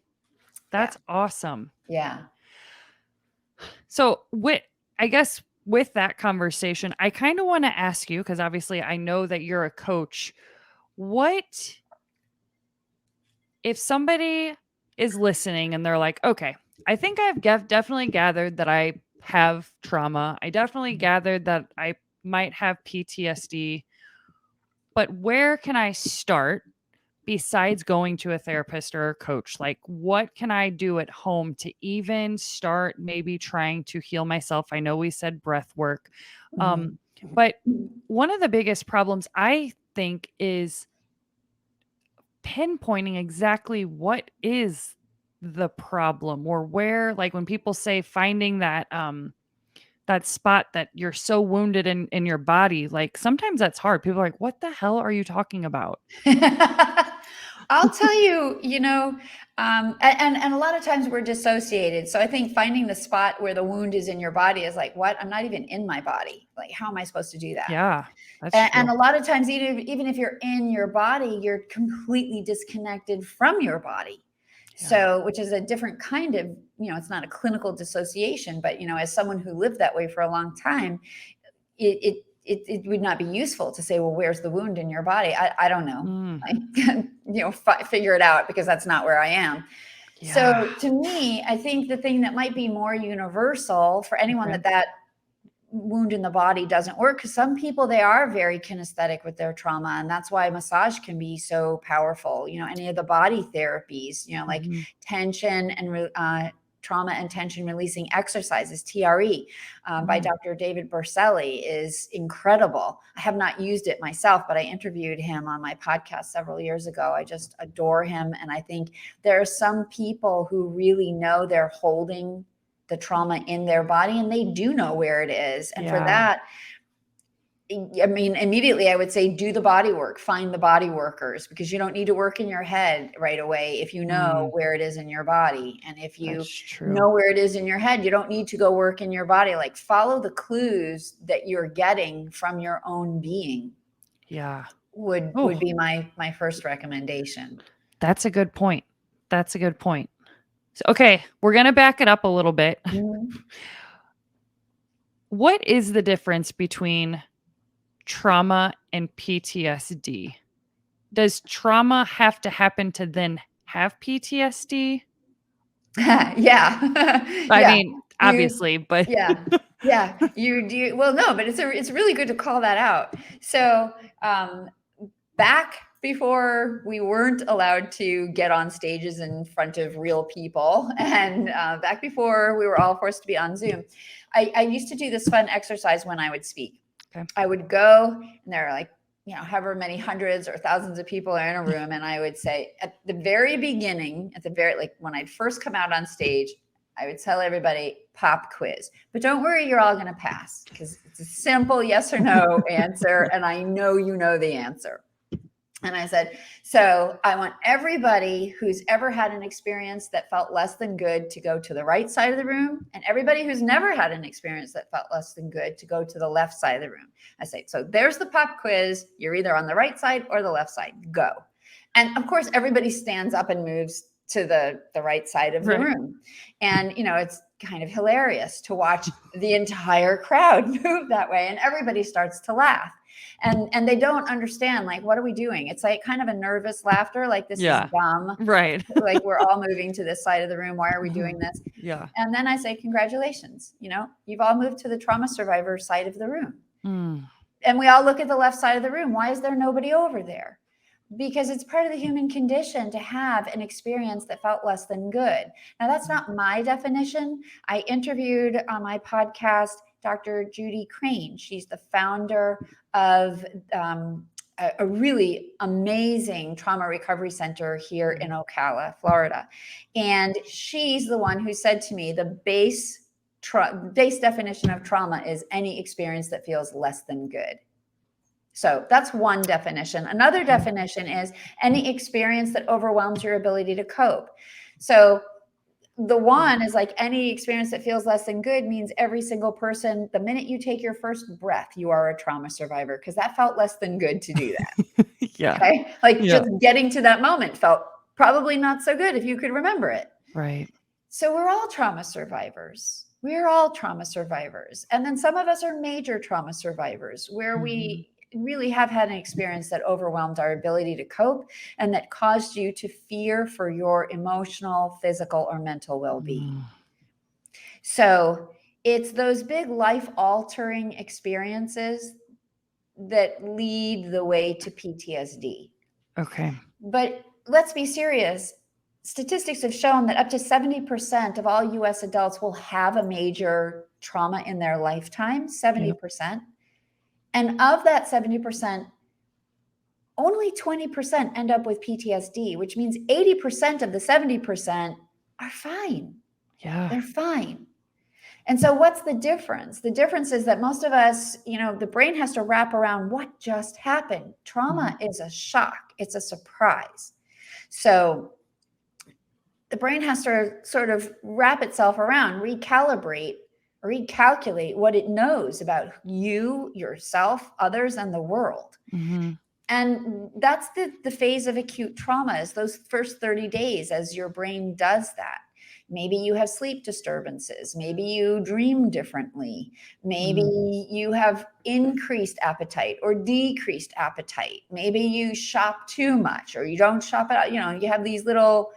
That's awesome. Yeah. So, I guess with that conversation, I kind of want to ask you, because obviously I know that you're a coach. What if somebody is listening and they're like, okay, I think I've definitely gathered that I have trauma. I definitely gathered that I might have PTSD, but where can I start besides going to a therapist or a coach? Like, what can I do at home to even start maybe trying to heal myself? I know we said breath work, um, Mhm. but one of the biggest problems I think is pinpointing exactly what is the problem, or where, like when people say finding that spot that you're so wounded in your body, like sometimes that's hard. People are like, what the hell are you talking about? I'll tell you, and a lot of times we're dissociated. So I think finding the spot where the wound is in your body is like, what? I'm not even in my body. Like, how am I supposed to do that? Yeah, that's And true. a lot of times, even if you're in your body, you're completely disconnected from your body. Yeah. So, which is a different kind of, it's not a clinical dissociation, but, as someone who lived that way for a long time, it would not be useful to say, well, where's the wound in your body? I don't know. Mm, I, figure it out, because that's not where I am. yeah. So to me, I think the thing that might be more universal for anyone Okay. that wound in the body doesn't work, because some people, they are very kinesthetic with their trauma, and that's why massage can be so powerful. Any of the body therapies, like Mhm. tension and trauma and tension releasing exercises, TRE, by Mm. Dr. David Berceli, is incredible. I have not used it myself, but I interviewed him on my podcast several years ago. I just adore him, and I think there are some people who really know they're holding the trauma in their body, and they do know where it is. And for Yeah. that, I mean, immediately I would say, do the body work, find the body workers, because you don't need to work in your head right away if you know Mm, where it is in your body. And if that's you true. know where it is in your head, you don't need to go work in your body. Like, follow the clues that you're getting from your own being Yeah. would Oh, be my first recommendation. that's a good point. That's a good point. So, okay, we're going to back it up a little bit. Mhm. What is the difference between trauma and PTSD? Does trauma have to happen to then have PTSD? Yeah. I Yeah. mean, You, obviously, but yeah. Yeah. You do. Well, no, but it's really good to call that out. So, back before we weren't allowed to get on stages in front of real people, and back before we were all forced to be on Zoom, I used to do this fun exercise when I would speak. Okay. I would go, and there are like, however many hundreds or thousands of people are in a room, and I would say at the very beginning, like when I'd first come out on stage, I would tell everybody, pop quiz. But don't worry, you're all going to pass, because it's a simple yes or no answer, and I know you know the answer. And I said, so I want everybody who's ever had an experience that felt less than good to go to the right side of the room, and everybody who's never had an experience that felt less than good to go to the left side of the room. I say, so there's the pop quiz. You're either on the right side or the left side. Go. And of course, everybody stands up and moves to the right side of the room. And, it's kind of hilarious to watch the entire crowd move that way. And everybody starts to laugh. And they don't understand, like, what are we doing? It's like kind of a nervous laughter, like this is dumb. Right. Like, we're all moving to this side of the room. Why are we doing this? Yeah. And then I say, congratulations. You've all moved to the trauma survivor side of the room. And we all look at the left side of the room. Why is there nobody over there? Because it's part of the human condition to have an experience that felt less than good. Now, that's not my definition. I interviewed on my podcast Dr. Judy Crane. She's the founder of a really amazing trauma recovery center here in Ocala, Florida. And she's the one who said to me, the base definition of trauma is any experience that feels less than good. So that's one definition. Another definition is any experience that overwhelms your ability to cope. So the one is like any experience that feels less than good means every single person, the minute you take your first breath, you are a trauma survivor, because that felt less than good to do that. Yeah. Okay. Like just getting to that moment felt probably not so good if you could remember it. Right. So we're all trauma survivors. We're all trauma survivors. And then some of us are major trauma survivors where we really have had an experience that overwhelmed our ability to cope and that caused you to fear for your emotional, physical, or mental well-being. So it's those big life-altering experiences that lead the way to PTSD. Okay. But let's be serious. Statistics have shown that up to 70% of all US adults will have a major trauma in their lifetime, 70%. And of that 70%, only 20% end up with PTSD, which means 80% of the 70% are fine. Yeah. They're fine. And so what's the difference? The difference is that most of us, the brain has to wrap around what just happened. Trauma is a shock. It's a surprise. So the brain has to sort of wrap itself around, recalibrate, recalculate what it knows about you, yourself, others, and the world. And that's the phase of acute trauma, is those first 30 days as your brain does that. Maybe you have sleep disturbances. Maybe you dream differently. Maybe you have increased appetite or decreased appetite. Maybe you shop too much or you don't shop at all. You have these little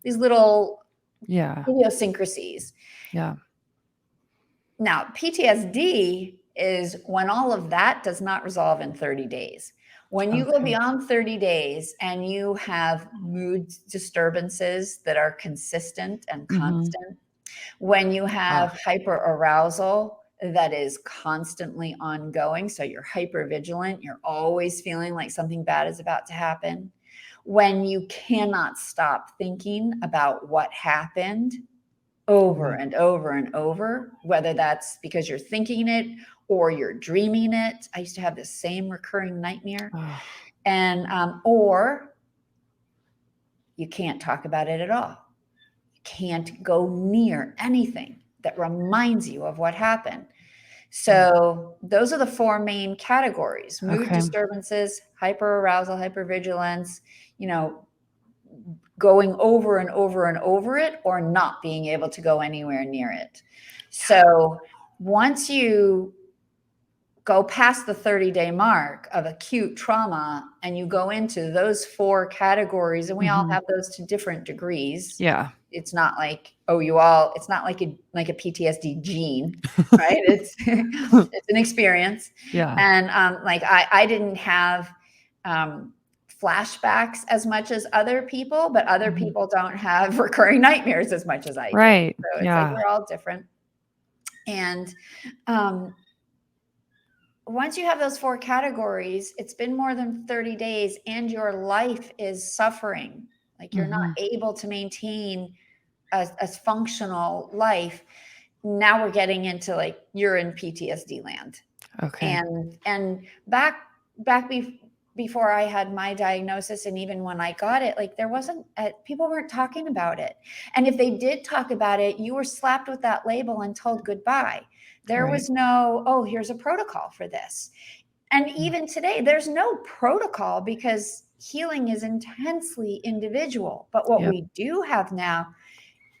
idiosyncrasies. Yeah. Now, PTSD is when all of that does not resolve in 30 days. When you go beyond 30 days and you have mood disturbances that are consistent and constant, when you have hyperarousal that is constantly ongoing, so you're hypervigilant, you're always feeling like something bad is about to happen, when you cannot stop thinking about what happened over and over and over, whether that's because you're thinking it or you're dreaming it. I used to have the same recurring nightmare. And or you can't talk about it at all. You can't go near anything that reminds you of what happened. So those are the four main categories: mood disturbances, hyperarousal, hypervigilance, going over and over and over it, or not being able to go anywhere near it. So once you go past the 30-day mark of acute trauma and you go into those 4 categories, and we all have those to different degrees. Yeah. It's not like, it's not like a PTSD gene, right? It's an experience. Yeah. And like I didn't have flashbacks as much as other people, but other people don't have recurring nightmares as much as I did. Right. So it's Yeah. like we're all different. And once you have those 4 categories, it's been more than 30 days and your life is suffering. Like you're not able to maintain a functional life. Now we're getting into like, you're in PTSD land. Okay. And back before I had my diagnosis, and even when I got it, like there wasn't, people weren't talking about it. And if they did talk about it, you were slapped with that label and told goodbye. There was no, oh, here's a protocol for this. And even today, there's no protocol because healing is intensely individual. But what we do have now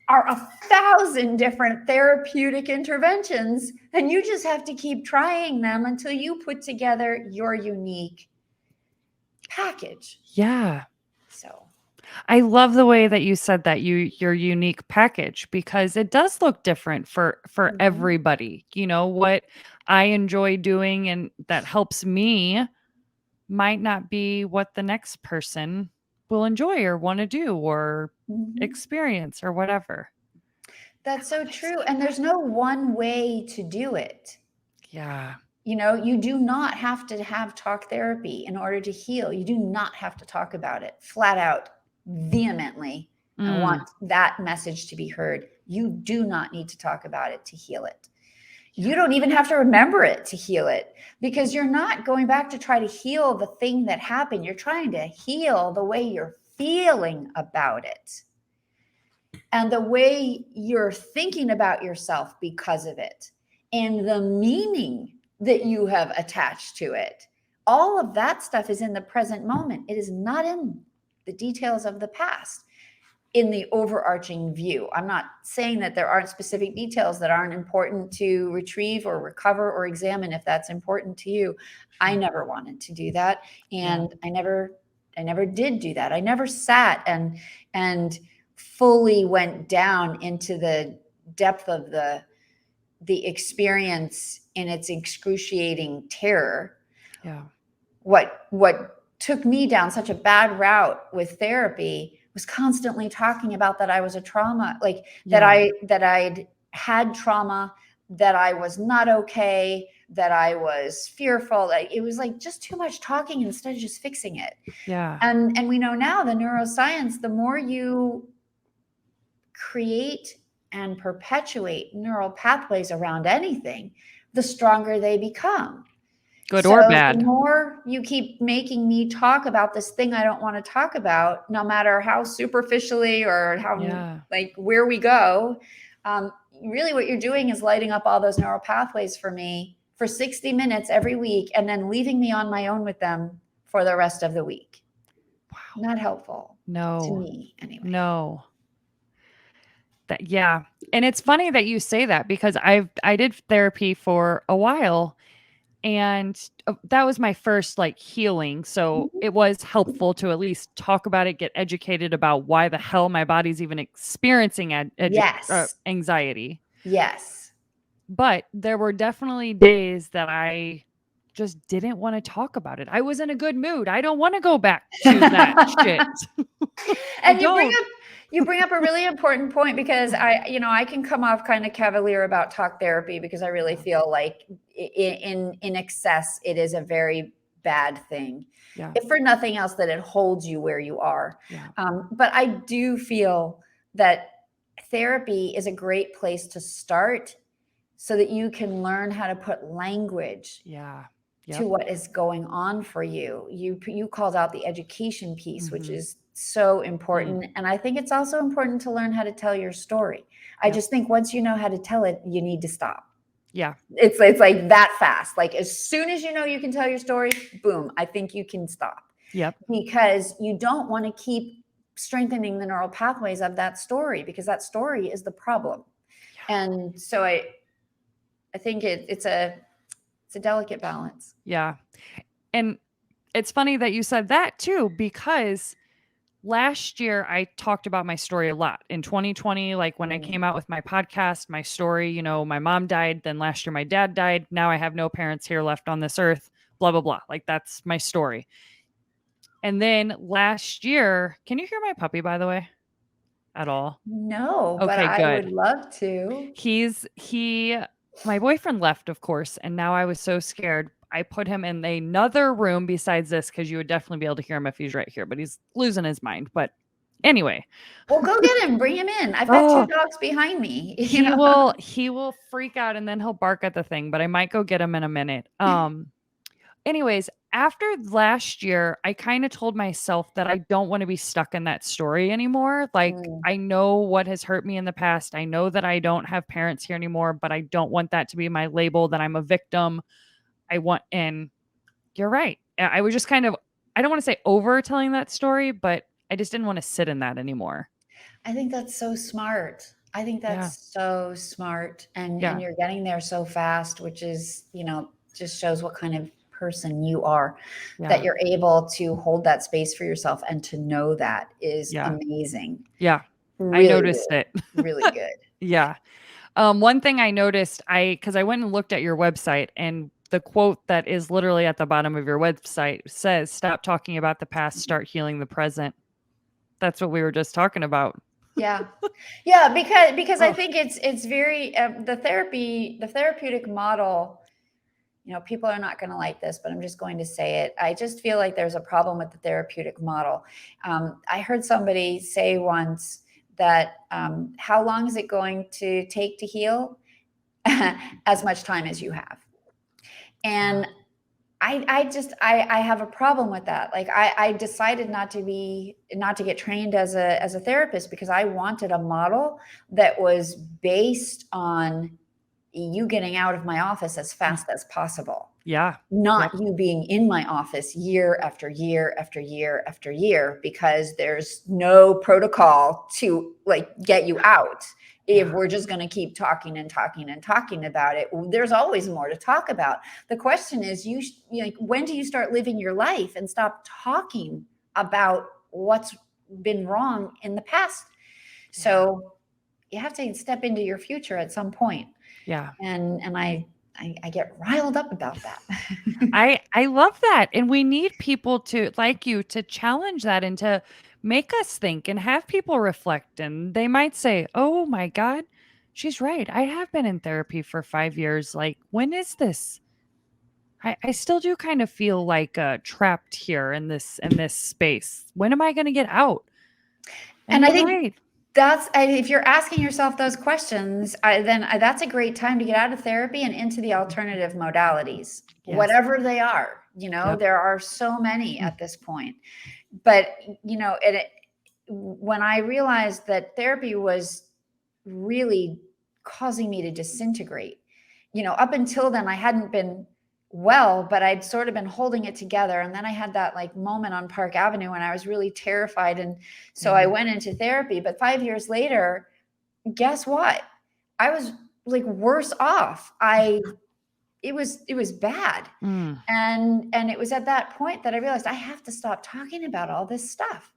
are 1,000 different therapeutic interventions, and you just have to keep trying them until you put together your unique package. Yeah. So I love the way that you said that, your unique package, because it does look different for everybody. You know, what I enjoy doing and that helps me might not be what the next person will enjoy or want to do or experience or whatever. That's so true. And there's no one way to do it. Yeah. You know, you do not have to have talk therapy in order to heal. You do not have to talk about it flat out, vehemently. I want that message to be heard. You do not need to talk about it to heal it. You don't even have to remember it to heal it, because you're not going back to try to heal the thing that happened. You're trying to heal the way you're feeling about it and the way you're thinking about yourself because of it, and the meaning that you have attached to it. All of that stuff is in the present moment. It is not in the details of the past, in the overarching view. I'm not saying that there aren't specific details that aren't important to retrieve or recover or examine if that's important to you. I never wanted to do that. And I never did do that. I never sat and fully went down into the depth of the experience in its excruciating terror. Yeah. What took me down such a bad route with therapy was constantly talking about that I was a trauma, like that I'd had trauma, that I was not okay, that I was fearful. Like it was like just too much talking instead of just fixing it. Yeah. And we know now, the neuroscience, the more you create and perpetuate neural pathways around anything, the stronger they become. Good or So bad. the more you keep making me talk about this thing I don't want to talk about, no matter how superficially or how like where we go, really what you're doing is lighting up all those neural pathways for me for 60 minutes every week, and then leaving me on my own with them for the rest of the week. Wow. Not helpful. No. To me, anyway. No. Yeah. And it's funny that you say that, because I did therapy for a while, and that was my first like healing. So it was helpful to at least talk about it, get educated about why the hell my body's even experiencing anxiety. Yes. But there were definitely days that I just didn't want to talk about it. I was in a good mood. I don't want to go back to that shit. And you bring up a really important point, because I can come off kind of cavalier about talk therapy, because I really feel like in excess, it is a very bad thing. Yeah. If for nothing else, that it holds you where you are. Yeah. But I do feel that therapy is a great place to start, so that you can learn how to put language to what is going on for you. You called out the education piece, which is so important. And I think it's also important to learn how to tell your story. I just think once you know how to tell it, you need to stop. Yeah. It's like that fast. Like as soon as you know you can tell your story, boom, I think you can stop. Yep. Because you don't want to keep strengthening the neural pathways of that story, because that story is the problem. Yeah. And so I think it's a It's a delicate balance. Yeah. And it's funny that you said that too, because last year I talked about my story a lot. In 2020, like when I Mm. came out with my podcast, my story, you know, my mom died, then last year my dad died. Now I have no parents here left on this earth, blah, blah, blah. Like that's my story. And then last year, can you hear my puppy, by the way, at all? No, but Okay, I would good. love to. He my boyfriend left, of course, and now I was so scared. I put him in another room besides this because you would definitely be able to hear him if he's right here, but he's losing his mind. But anyway, Well, go get him, bring him in. I've got 2 oh, dogs behind me, you he know? will he will freak out and then he'll bark at the thing, but I might go get him in a minute. Anyways, after last year, I kind of told myself that I don't want to be stuck in that story anymore. Like, Mm. I know what has hurt me in the past. I know that I don't have parents here anymore, but I don't want that to be my label that I'm a victim. And you're right. I was just kind of, I don't want to say over telling that story, but I just didn't want to sit in that anymore. I think that's so smart. I think Yeah. that's so smart, and Yeah. you're getting there so fast, which is, just shows what kind of person you are, that Yeah. you're able to hold that space for yourself and to know that is Yeah. amazing. Yeah. I Really noticed good. it. Really good. Yeah. One thing I noticed, because I went and looked at your website, and the quote that is literally at the bottom of your website says, "Stop talking about the past, start healing the present." That's what we were just talking about. Yeah. Yeah, because I Oh, think it's very, the therapeutic model, people are not going to like this, but I'm just going to say it. I just feel like there's a problem with the therapeutic model. I heard somebody say once that, how long is it going to take to heal? As much time as you have. yeah, And I have a problem with that. Like, I decided not to get trained as a therapist because I wanted a model that was based on you getting out of my office as mm, fast as possible, yeah, not yep, you being in my office year after year after year after year, because there's no protocol to like get you out. If yeah, we're just going to keep talking and talking and talking about it, there's always more to talk about. The question is, like, when do you start living your life and stop talking about what's been wrong in the past? yeah, So you have to step into your future at some point. yeah. And I get riled up about that. I love that, and we need people to like you to challenge that and to make us think and have people reflect. And they might say, "Oh my God, she's right. I have been in therapy for 5 years. Like, when is this?" I still do kind of feel like trapped here in this space. When am I going to get out? And And I you're think right. if you're asking yourself those questions, then that's a great time to get out of therapy and into the alternative modalities, Yes. whatever they are. Yep. There are so many Mm. at this point. But, when I realized that therapy was really causing me to disintegrate, up until then, I hadn't been well, but I'd sort of been holding it together. And then I had that like moment on Park Avenue when I was really terrified. And so I Yeah. went into therapy. But 5 years later, guess what? I was like worse off. It was bad. Mm. And it was at that point that I realized I have to stop talking about all this stuff,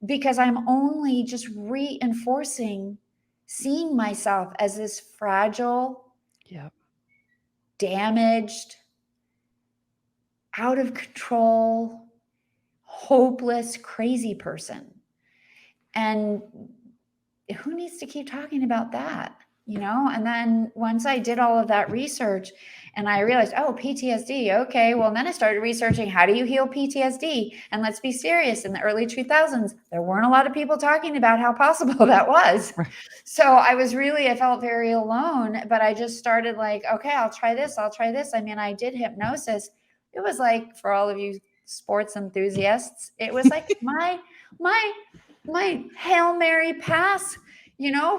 because I'm only just reinforcing seeing myself as this fragile, Yep. damaged, out of control, hopeless, crazy person. And who needs to keep talking about that? And then once I did all of that research and I realized, oh, PTSD, okay, well, then I started researching, how do you heal PTSD? And let's be serious, in the early 2000s there weren't a lot of people talking about how possible that was. Right. So I felt very alone, but I just started like, okay, I'll try this, I mean, I did hypnosis. It was like, for all of you sports enthusiasts, it was like my Hail Mary pass,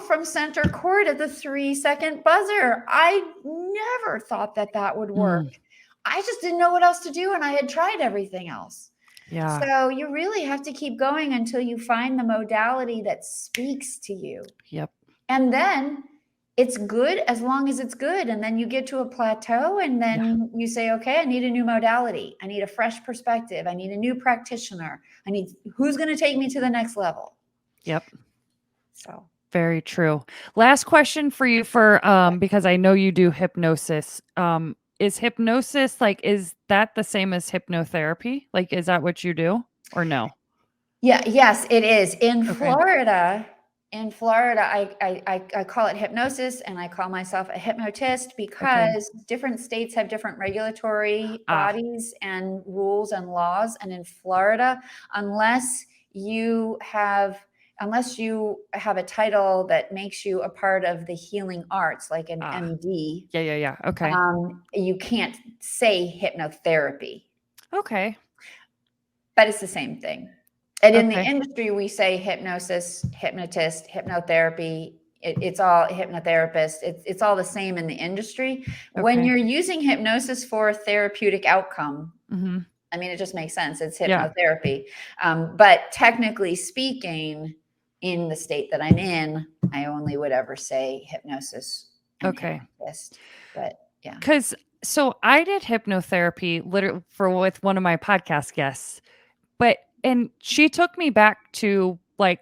from center court at the 3-second buzzer. I never thought that would work. Mm. I just didn't know what else to do, and I had tried everything else. Yeah. So you really have to keep going until you find the modality that speaks to you. Yep. And then it's good as long as it's good. And then you get to a plateau and Yeah. then you say, okay, I need a new modality. I need a fresh perspective. I need a new practitioner. I need who's going to take me to the next level. Yep. So Very true. Last question for you for because I know you do hypnosis. Is hypnosis like is that the same as hypnotherapy? Like is that what you do or no? yeah, yes, it is. Okay. In Florida, I call it hypnosis and I call myself a hypnotist Okay. because different states have different regulatory Ah, bodies and rules and laws. And in Florida, unless you have unless you have a title that makes you a part of the healing arts, like an ah. MD, Yeah, yeah, yeah. Okay. you can't say hypnotherapy, Okay. but it's the same thing. And in the Okay. industry, we say hypnosis, hypnotist, hypnotherapy. It's all hypnotherapist. It's all the same in the industry. When Okay. you're using hypnosis for a therapeutic outcome, Mhm. I mean, it just makes sense. It's Yeah. hypnotherapy. But technically speaking, in the state that I'm in, I only would ever say hypnosis and Okay. hypnotist. But yeah. Cuz so I did hypnotherapy literally for with one of my podcast guests. But and she took me back to, like,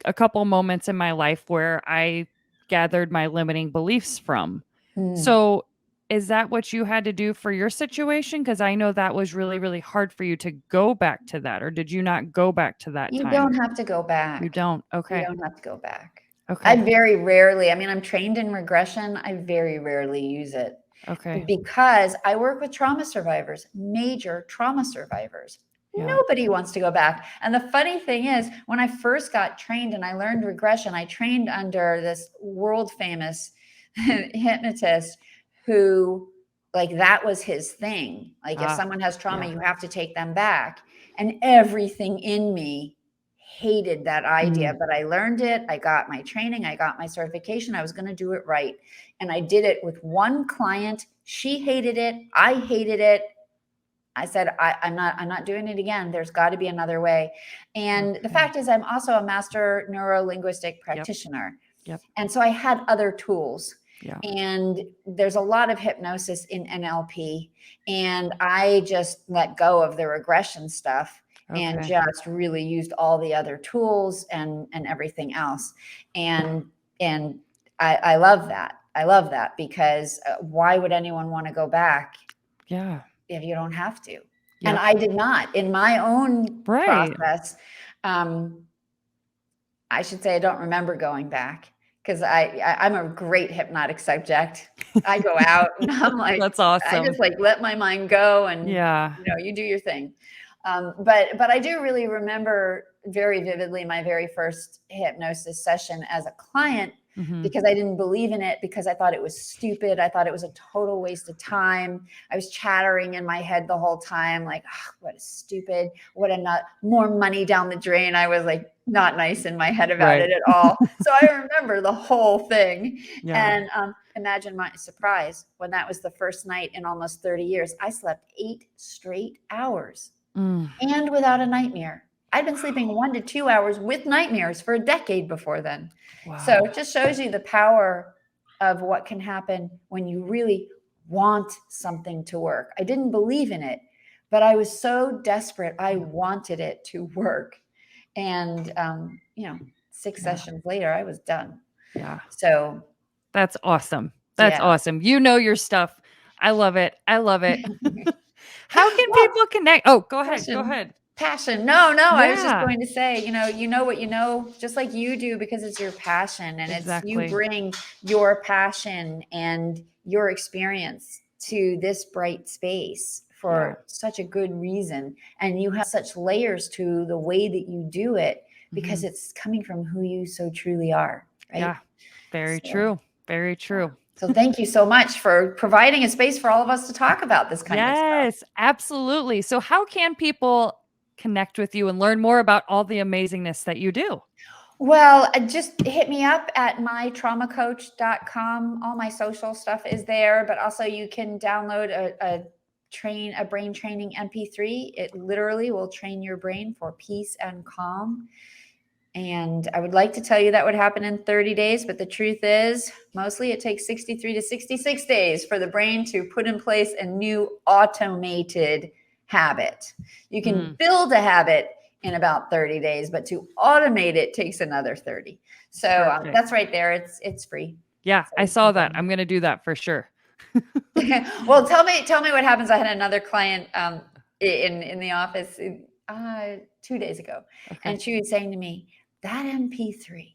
a couple moments in my life where I gathered my limiting beliefs from. Mm. So, is that what you had to do for your situation? Because I know that was really, really hard for you to go back to that, or did you not go back to that You time? don't have to go You back. don't? You Okay. don't have to go back. I Okay. very rarely, I mean, I'm trained in regression. I very rarely use it Okay. because I work with trauma survivors, major trauma survivors. Yeah. Nobody wants to go back. And the funny thing is, when I first got trained and I learned regression, I trained under this world famous hypnotist who, like, that was his thing. Like, if Ah, someone has trauma, yeah. you have to take them back. And everything in me hated that idea, Mm, but I learned it. I got my training, I got my certification. I was going to do it right. And I did it with one client. She hated it. I hated it. I said, I'm not doing it again. There's got to be another way. And the okay. fact is, I'm also a master neuro-linguistic Yep. practitioner. Yep. And so I had other tools. Yeah. And there's a lot of hypnosis in NLP. And I just let go of the regression stuff and Okay. just really used all the other tools and everything else. And and I love that. I love that because why would anyone want to go back Yeah. if you don't have to? And Yep. I did not in my own Right. process. Um, I should say I don't remember going back because I'm a great hypnotic subject. I go out and I'm like, That's I awesome. just like let my mind go and Yeah. you do your thing. But I do really remember very vividly my very first hypnosis session as a client Mhm. because I didn't believe in it because I thought it was stupid. I thought it was a total waste of time. I was chattering in my head the whole time, like, oh, what is stupid? What a nut, more money down the drain. I was like not nice in my head about Right. it at all. So I remember the whole thing. Yeah. And imagine my surprise when that was the first night in almost 30 years. I slept 8 straight hours Mm. and without a nightmare. I'd been sleeping 1 to 2 hours with nightmares for a decade before then. So Wow. it just shows you the power of what can happen when you really want something to work. I didn't believe in it, but I was so desperate. I Yeah. wanted it to work. And, six Yeah. sessions later, I was done. Yeah. So, That's awesome. That's yeah. awesome. You know your stuff. I love it. I love it. How can Well, people connect? Oh, go ahead. Go passion. ahead. Passion. No, no, I was just Yeah. going to say, you know what you know, just like you do because it's your passion and it's you Exactly. bring your passion and your experience to this bright space Yeah. for such a good reason. And you have such layers to the way that you do it because Mhm. it's coming from who you so truly are, right? Yeah. Very So, true. Very yeah. true. So thank you so much for providing a space for all of us to talk about this kind of stuff. Yes, absolutely. So how can people connect with you and learn more about all the amazingness that you do? Well, just hit me up at mytraumacoach.com. All my social stuff is there, but also you can download a brain training MP3. It literally will train your brain for peace and calm. And I would like to tell you that would happen in 30 days, but the truth is, mostly it takes 63 to 66 days for the brain to put in place a new automated habit. You can build a habit in about 30 days, but to automate it takes another 30. So that's right there. It's free. Yeah, I saw that. I'm going to do that for sure. Well, tell me what happens. I had another client in the office 2 days ago, and she was saying to me, that MP3.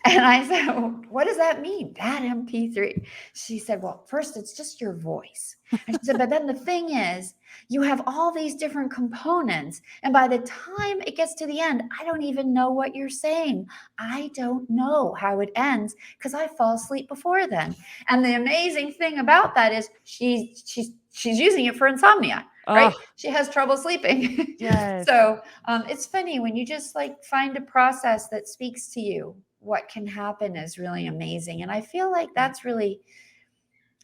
And I said, well, what does that mean? That MP3. She said, well, first, it's just your voice. And she said, but then the thing is, you have all these different components. And by the time it gets to the end, I don't even know what you're saying. I don't know how it ends because I fall asleep before then. And the amazing thing about that is she's using it for insomnia. Right? She has trouble sleeping. Yes. So it's funny when you just like find a process that speaks to you. What can happen is really amazing. And I feel like that's really,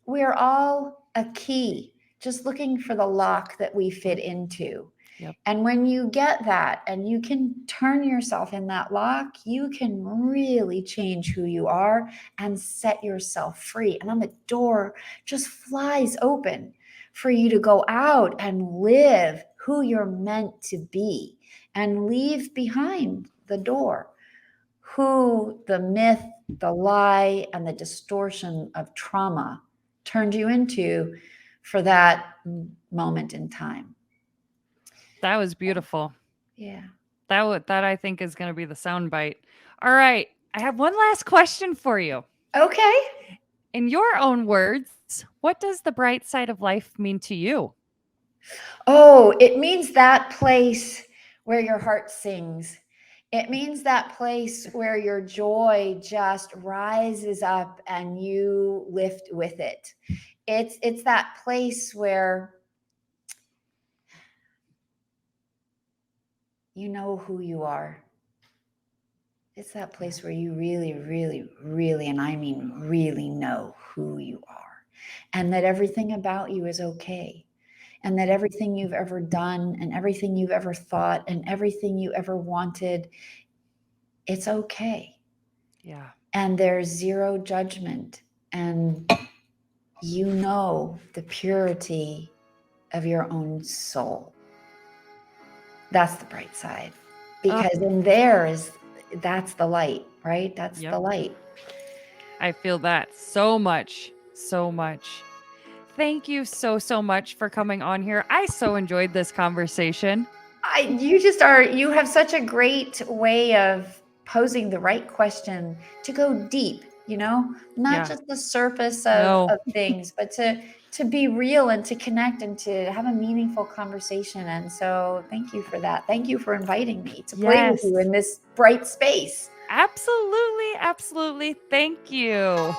we're all a key, just looking for the lock that we fit into. Yep. And when you get that and you can turn yourself in that lock, you can really change who you are and set yourself free. And then the door just flies open for you to go out and live who you're meant to be and leave behind the door who the myth, the lie, and the distortion of trauma turned you into for that moment in time. That was beautiful. Yeah. That I think is going to be the soundbite. All right. I have one last question for you. Okay. In your own words, what does the bright side of life mean to you? Oh, it means that place where your heart sings. It means that place where your joy just rises up and you lift with it. It's that place where you know who you are. It's that place where you really, really, really, and I mean really know who you are, and that everything about you is okay, and that everything you've ever done and everything you've ever thought and everything you ever wanted, it's okay. Yeah. And there's zero judgment, and you know the purity of your own soul. That's the bright side, because in there that's the light, right? That's the light. I feel that so much, so much. Thank you so much for coming on here. I so enjoyed this conversation. You have such a great way of posing the right question to go deep, not just the surface of things, but to be real and to connect and to have a meaningful conversation. And so thank you for that. Thank you for inviting me to play with you in this bright space. Absolutely. Absolutely. Thank you.